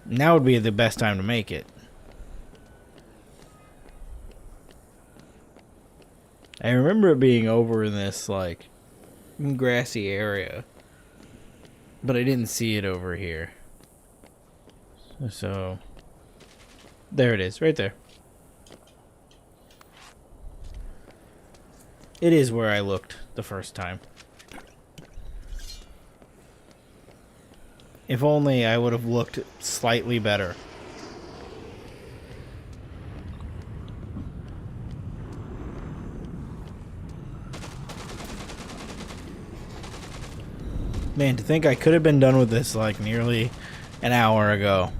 Now would be the best time to make it. I remember it being over in this like grassy area, but I didn't see it over here. So there it is, right there. It is where I looked the first time. If only I would have looked slightly better. Man, to think I could have been done with this like nearly an hour ago.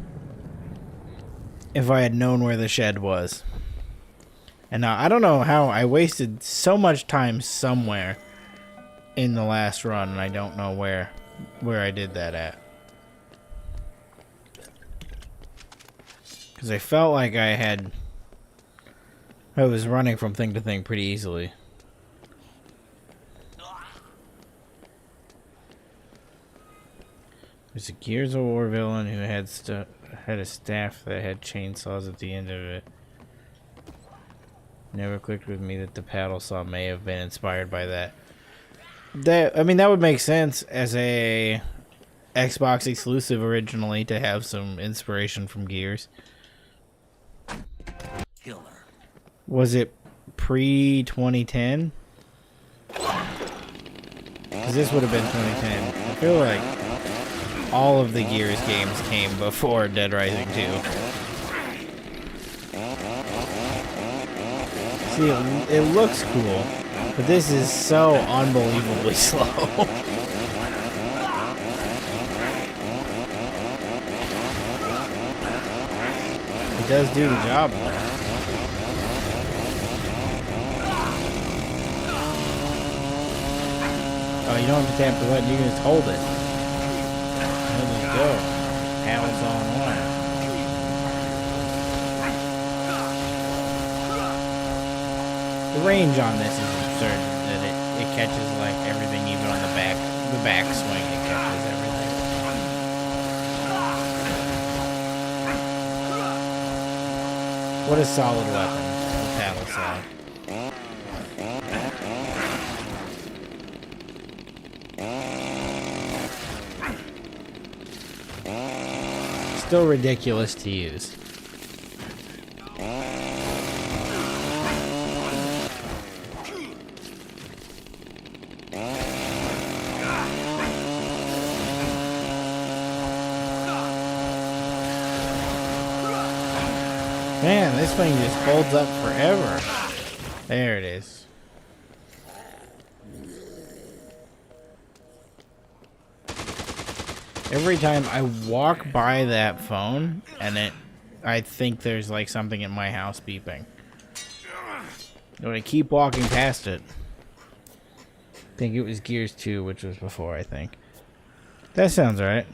If I had known where the shed was. And now, I don't know how I wasted so much time somewhere in the last run, and I don't know where I did that at. Because I felt like I was running from thing to thing pretty easily. There's a Gears of War villain who had a staff that had chainsaws at the end of it. Never clicked with me that the paddle saw may have been inspired by that. I mean, that would make sense as a Xbox exclusive originally to have some inspiration from Gears. Killer. Was it pre-2010? Because this would have been 2010. I feel like all of the Gears games came before Dead Rising 2. See, it looks cool, but this is so unbelievably slow. It does do the job, though. Oh, you don't have to tap the button, you can just hold it. There we go. Paddles on one. The range on this is absurd, that it catches like everything, even on the back swing, it catches everything. What a solid weapon, the paddle saw. Still ridiculous to use. Man, this thing just holds up forever. There it is. Every time I walk by that phone, and I think there's like something in my house beeping. When I keep walking past it. I think it was Gears 2, which was before, I think. That sounds right.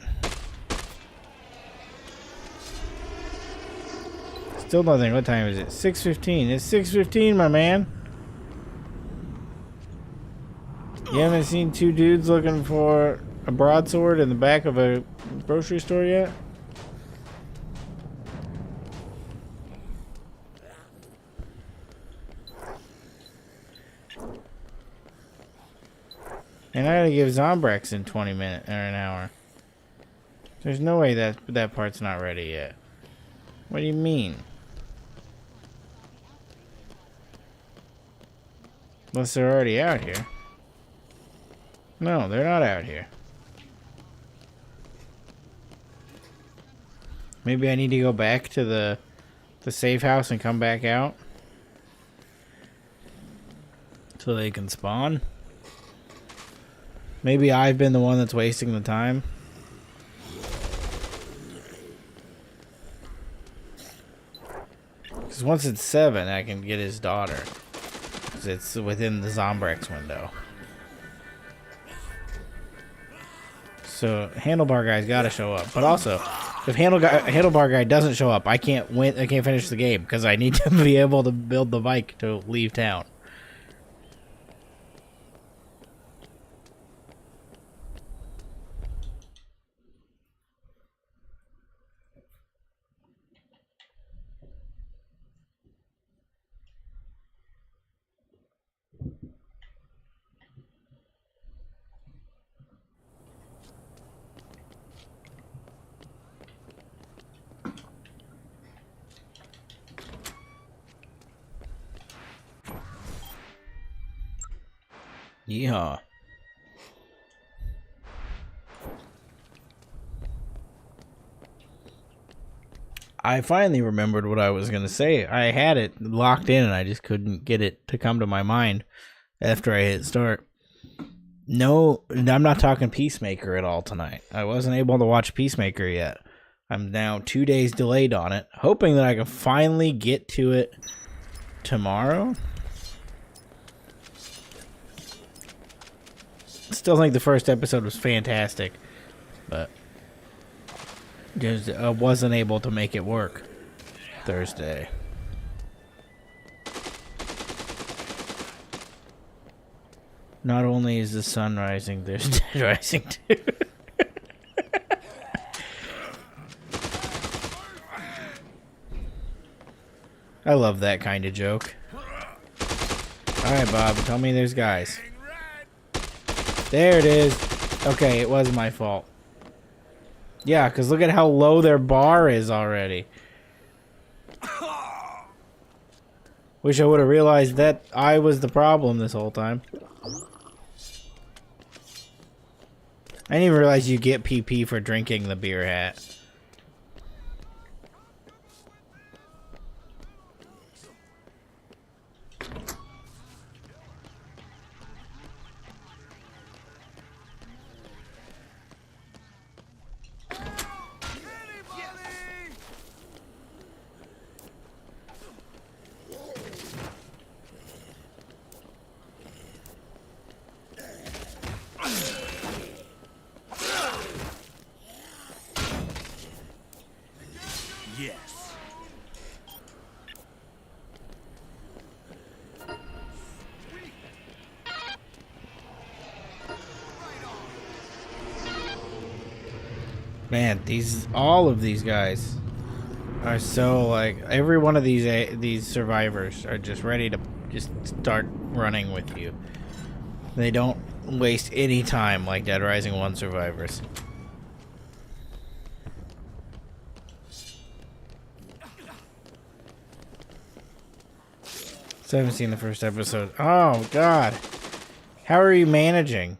Still nothing. What time is it? 6:15. It's 6:15, my man. You haven't seen 2 dudes looking for a broadsword in the back of a grocery store yet? And I gotta give Zombrex in 20 minutes or an hour. There's no way that part's not ready yet. What do you mean? Unless they're already out here. No, they're not out here. Maybe I need to go back to the safe house and come back out so they can spawn. Maybe I've been the one that's wasting the time. Because once it's 7, I can get his daughter. Because it's within the Zombrex window. So, handlebar guy's got to show up. But also, If handlebar guy doesn't show up, I can't win. I can't finish the game because I need to be able to build the bike to leave town. Yeah. I finally remembered what I was going to say. I had it locked in and I just couldn't get it to come to my mind after I hit start. No, I'm not talking Peacemaker at all tonight. I wasn't able to watch Peacemaker yet. I'm now 2 days delayed on it, hoping that I can finally get to it tomorrow. Still think the first episode was fantastic, but just wasn't able to make it work Thursday. Not only is the sun rising, there's dead rising too. I love that kind of joke. Alright, Bob, tell me there's guys. There it is. Okay, it was my fault. Yeah, because look at how low their bar is already. Wish I would have realized that I was the problem this whole time. I didn't even realize you get PP for drinking the beer hat. Yes. Man, all of these guys are so like every one of these survivors are just ready to just start running with you. They don't waste any time like Dead Rising 1 survivors. So I haven't seen the first episode. Oh God, how are you managing?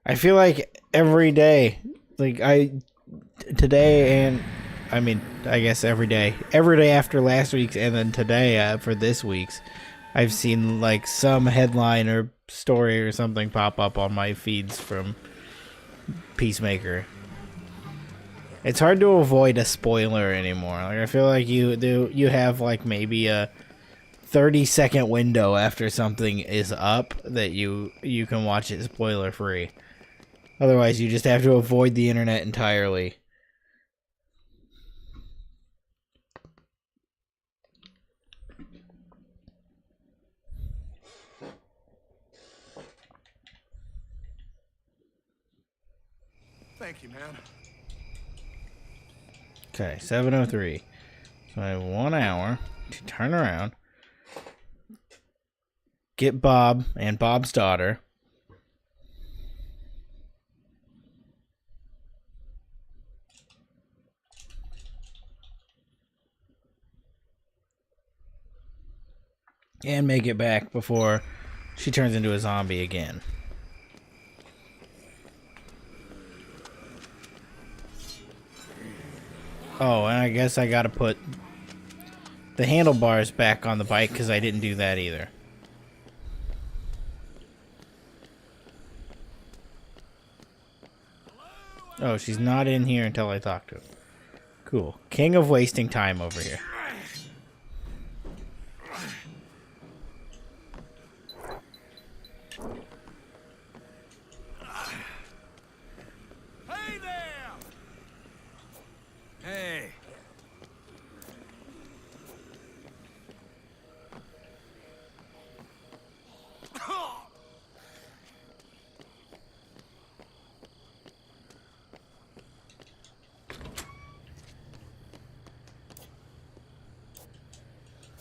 I feel like every day, like today and I mean, I guess every day after last week's and then today for this week's, I've seen like some headline or story or something pop up on my feeds from Peacemaker. It's hard to avoid a spoiler anymore. Like I feel like you have like maybe a 30-second window after something is up that you can watch it spoiler free. Otherwise, you just have to avoid the internet entirely. Thank you, man. Okay, 7:03. So I have 1 hour to turn around, get Bob and Bob's daughter, and make it back before she turns into a zombie again. Oh, and I guess I gotta put the handlebars back on the bike because I didn't do that either. Oh, she's not in here until I talk to her. Cool. King of wasting time over here. Hey there!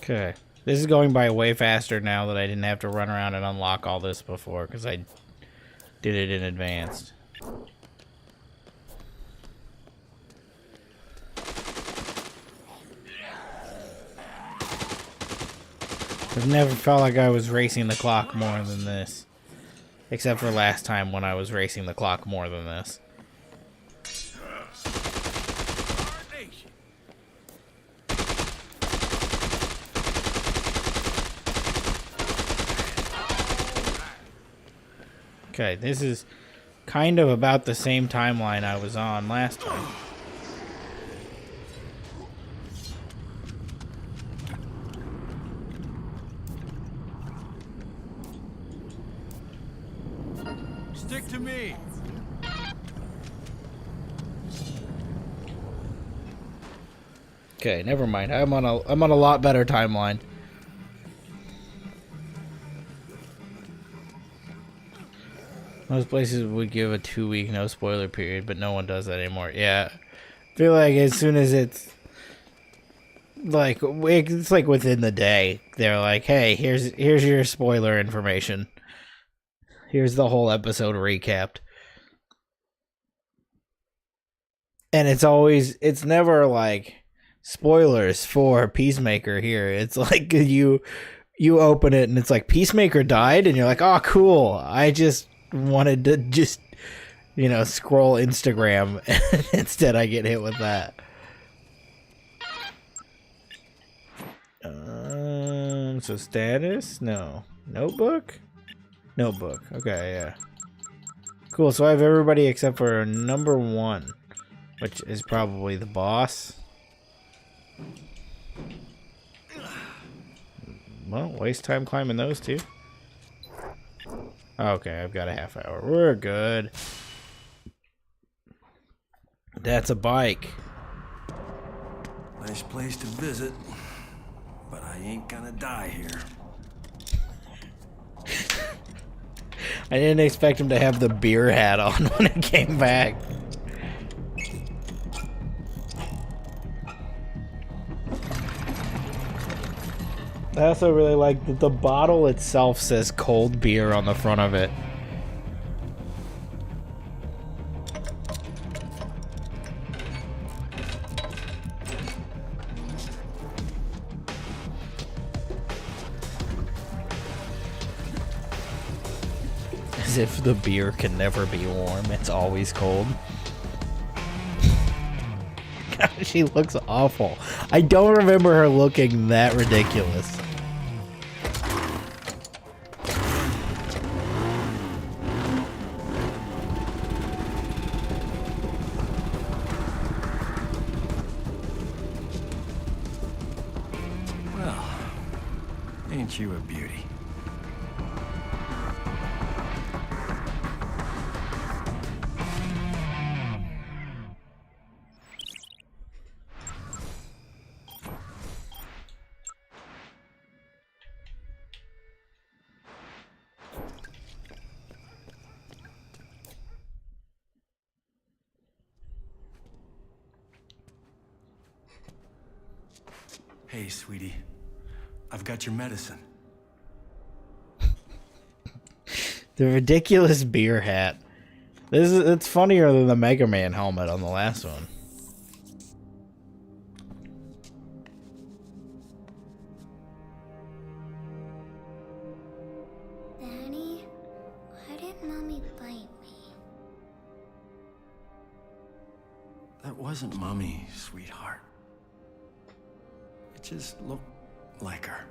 Okay. This is going by way faster now that I didn't have to run around and unlock all this before, because I did it in advance. I've never felt like I was racing the clock more than this. Except for last time when I was racing the clock more than this. Okay, this is kind of about the same timeline I was on last time. Stick to me. Okay, never mind. I'm on a lot better timeline. Most places would give a 2-week no spoiler period, but no one does that anymore. Yeah, I feel like as soon as it's like within the day, they're like, "Hey, here's your spoiler information. Here's the whole episode recapped." And it's never like spoilers for Peacemaker here. It's like you open it and it's like Peacemaker died, and you're like, "Oh, cool. I just wanted to scroll Instagram." Instead I get hit with that. So status? No. Notebook? Notebook. Okay, yeah. Cool, so I have everybody except for number 1, which is probably the boss. Well, waste time climbing those two. Okay, I've got a half hour. We're good. That's a bike. Nice place to visit, but I ain't gonna die here. I didn't expect him to have the beer hat on when he came back. I also really like that the bottle itself says cold beer on the front of it. As if the beer can never be warm, it's always cold. God, she looks awful. I don't remember her looking that ridiculous. Well, ain't you a beauty? Hey, sweetie. I've got your medicine. The ridiculous beer hat. It's funnier than the Mega Man helmet on the last one. Daddy, why did Mommy bite me? That wasn't Mommy, sweetheart. It just looked like her.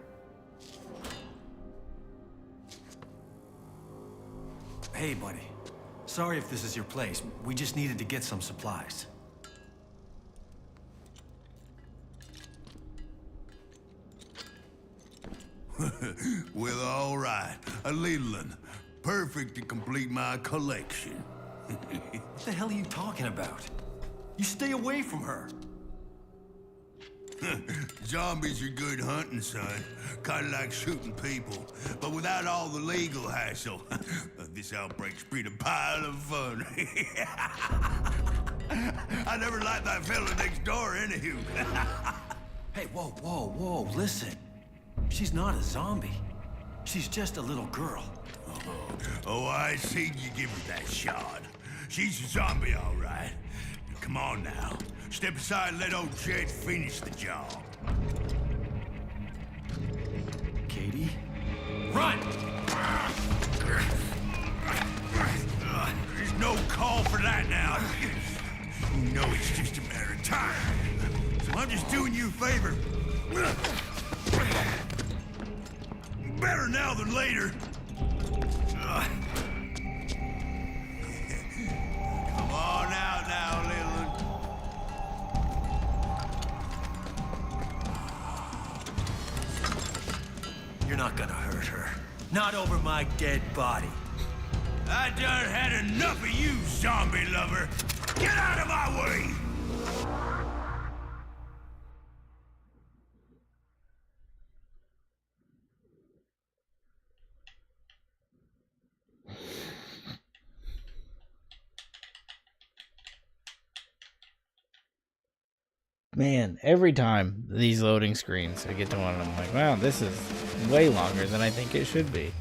Hey, buddy. Sorry if this is your place. We just needed to get some supplies. Well, all right. A Leland. Perfect to complete my collection. What the hell are you talking about? You stay away from her. Zombies are good hunting, son. Kinda like shooting people, but without all the legal hassle. This outbreak's been a pile of fun. I never liked that fella next door, anywho. Hey, whoa, listen. She's not a zombie. She's just a little girl. Oh, I seen you give her that shot. She's a zombie, all right. Come on now. Step aside and let old Jed finish the job. Katie? Run! There's no call for that now. You know it's just a matter of time. So I'm just doing you a favor. Better now than later. Come on out now, little one. You're not gonna hurt her. Not over my dead body. I done had enough of you, zombie lover. Get out of my way! Man, every time these loading screens, I get to one and I'm like, wow, this is way longer than I think it should be.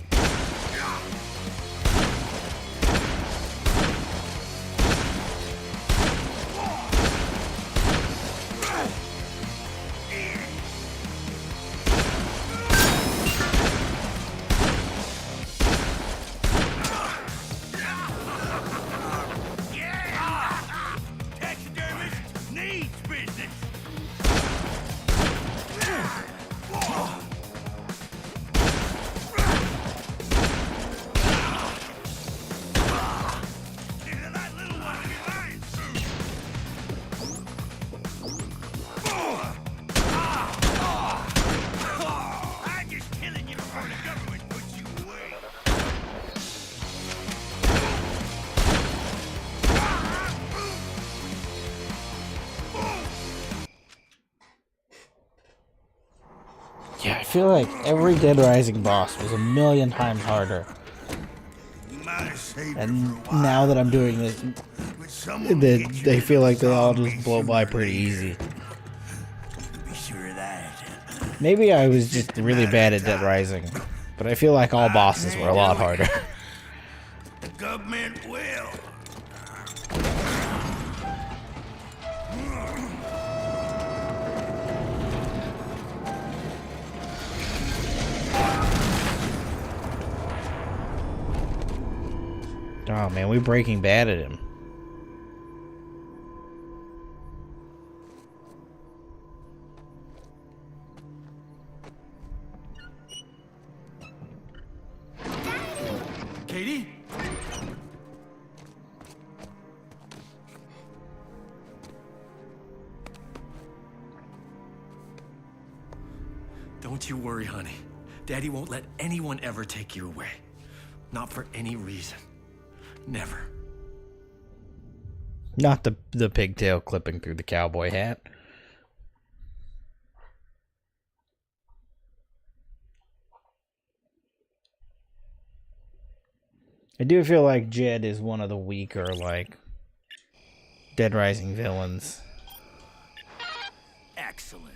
Taxidermist needs business. That little one will be lying soon. I'm just killing you before the government puts you away. Yeah, I feel like every Dead Rising boss was a million times harder. Might have saved her And for a while, now that I'm doing this, but someone they hit you they with feel a like they all zombie just blow by sooner or pretty later. easy. Be sure of that. Maybe I was just really bad at Dead Rising, but I feel like all bosses were a lot harder. The government will. Oh man, we Breaking Bad at him. Katie? Don't you worry, honey. Daddy won't let anyone ever take you away. Not for any reason. Never. Not the pigtail clipping through the cowboy hat. I do feel like Jed is one of the weaker, like, Dead Rising villains. Excellent.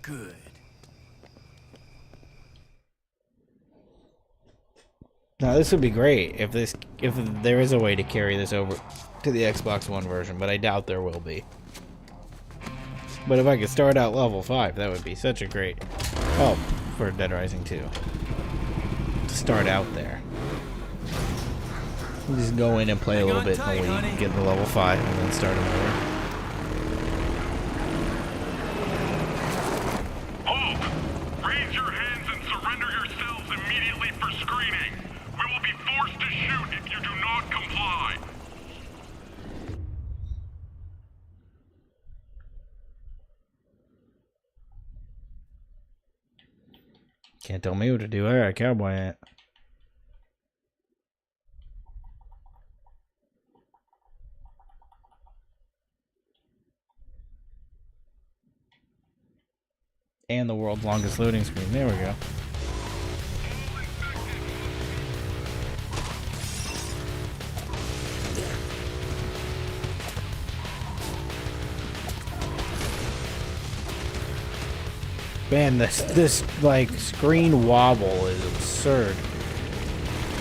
Good. Now this would be great if there is a way to carry this over to the Xbox One version, but I doubt there will be. But if I could start out level 5, that would be such a great help for Dead Rising 2. To start out there. You just go in and play a little bit tight, until you honey. get to level 5 and then start over. Hulk, raise your hands and surrender yourselves immediately for screening. We will be forced to shoot if you do not comply. Can't tell me what to do. I got a cowboy hat. And the world's longest loading screen. There we go. Man, this like screen wobble is absurd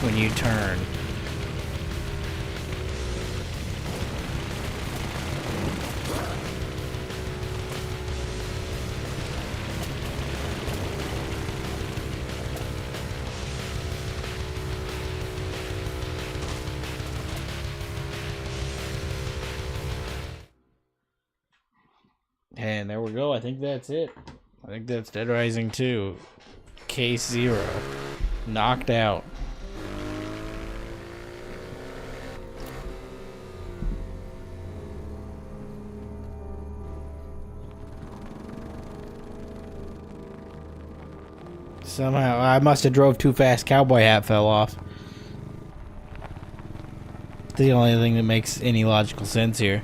when you turn. And there we go. I think that's it. I think that's Dead Rising 2. Case 0. Knocked out. Somehow, I must have drove too fast. Cowboy hat fell off. The only thing that makes any logical sense here.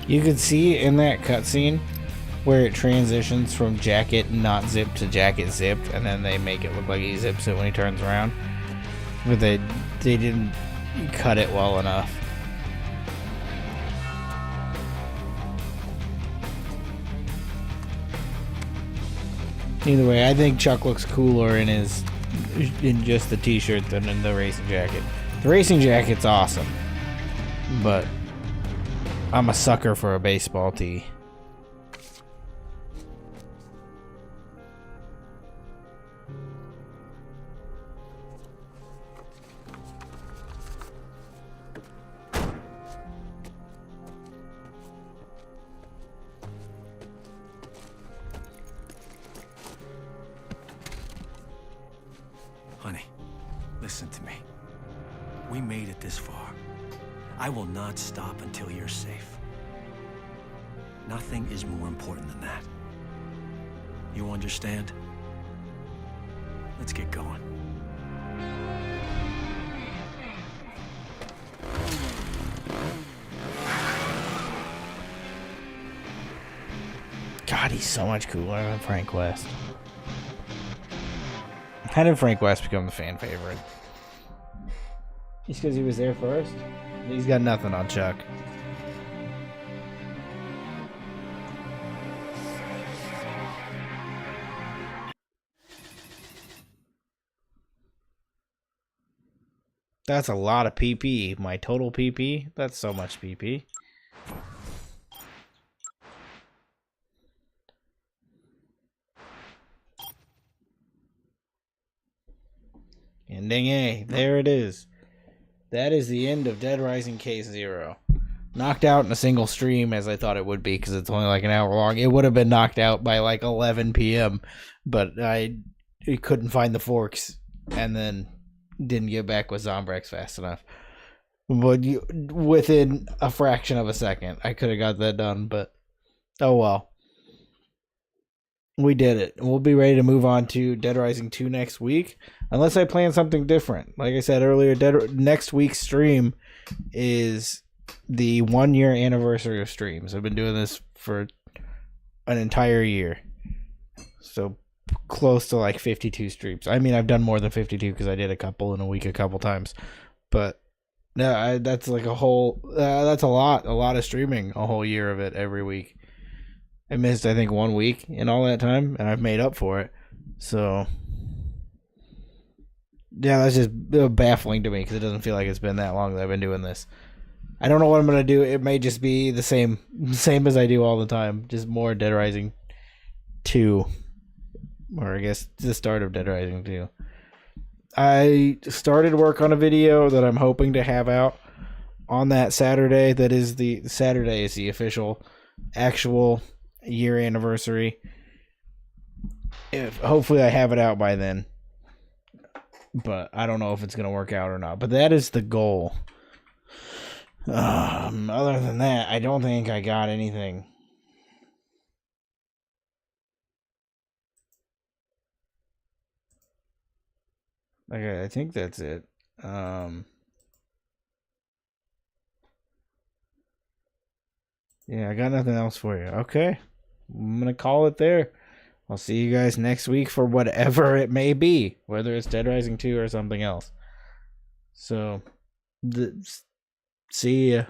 You can see in that cutscene where it transitions from jacket not zipped to jacket zipped, and then they make it look like he zips it when he turns around. But they didn't cut it well enough. Either way, I think Chuck looks cooler in just the t-shirt than in the racing jacket. The racing jacket's awesome, but I'm a sucker for a baseball tee. Honey, listen to me. We made it this far. I will not stop until you're safe. Nothing is more important than that. You understand? Let's get going. God, he's so much cooler than Frank West. How did Frank West become the fan favorite? Just because he was there first? He's got nothing on Chuck. That's a lot of PP. My total PP? That's so much PP. Ending A. There it is. That is the end of Dead Rising Case 0. Knocked out in a single stream as I thought it would be because it's only like an hour long. It would have been knocked out by like 11 p.m. But I couldn't find the forks and then didn't get back with Zombrex fast enough. But within a fraction of a second, I could have got that done. But oh well. We did it. We'll be ready to move on to Dead Rising 2 next week. Unless I plan something different. Like I said earlier, next week's stream is the 1 year anniversary of streams. I've been doing this for an entire year. So close to like 52 streams. I mean, I've done more than 52 because I did a couple in a week a couple times. But no, that's like a whole, that's a lot of streaming, a whole year of it every week. I missed, I think, 1 week in all that time, and I've made up for it. So yeah, that's just baffling to me because it doesn't feel like it's been that long that I've been doing this. I don't know what I'm going to do. It may just be the same as I do all the time. Just more Dead Rising 2. Or I guess the start of Dead Rising 2. I started work on a video that I'm hoping to have out on that Saturday. That is Saturday is the official, actual year anniversary. Hopefully I have it out by then. but I don't know if it's going to work out or not. But that is the goal. Other than that, I don't think I got anything. Okay, I think that's it. Yeah, I got nothing else for you. Okay. I'm going to call it there. I'll see you guys next week for whatever it may be, whether it's Dead Rising 2 or something else. So, see ya.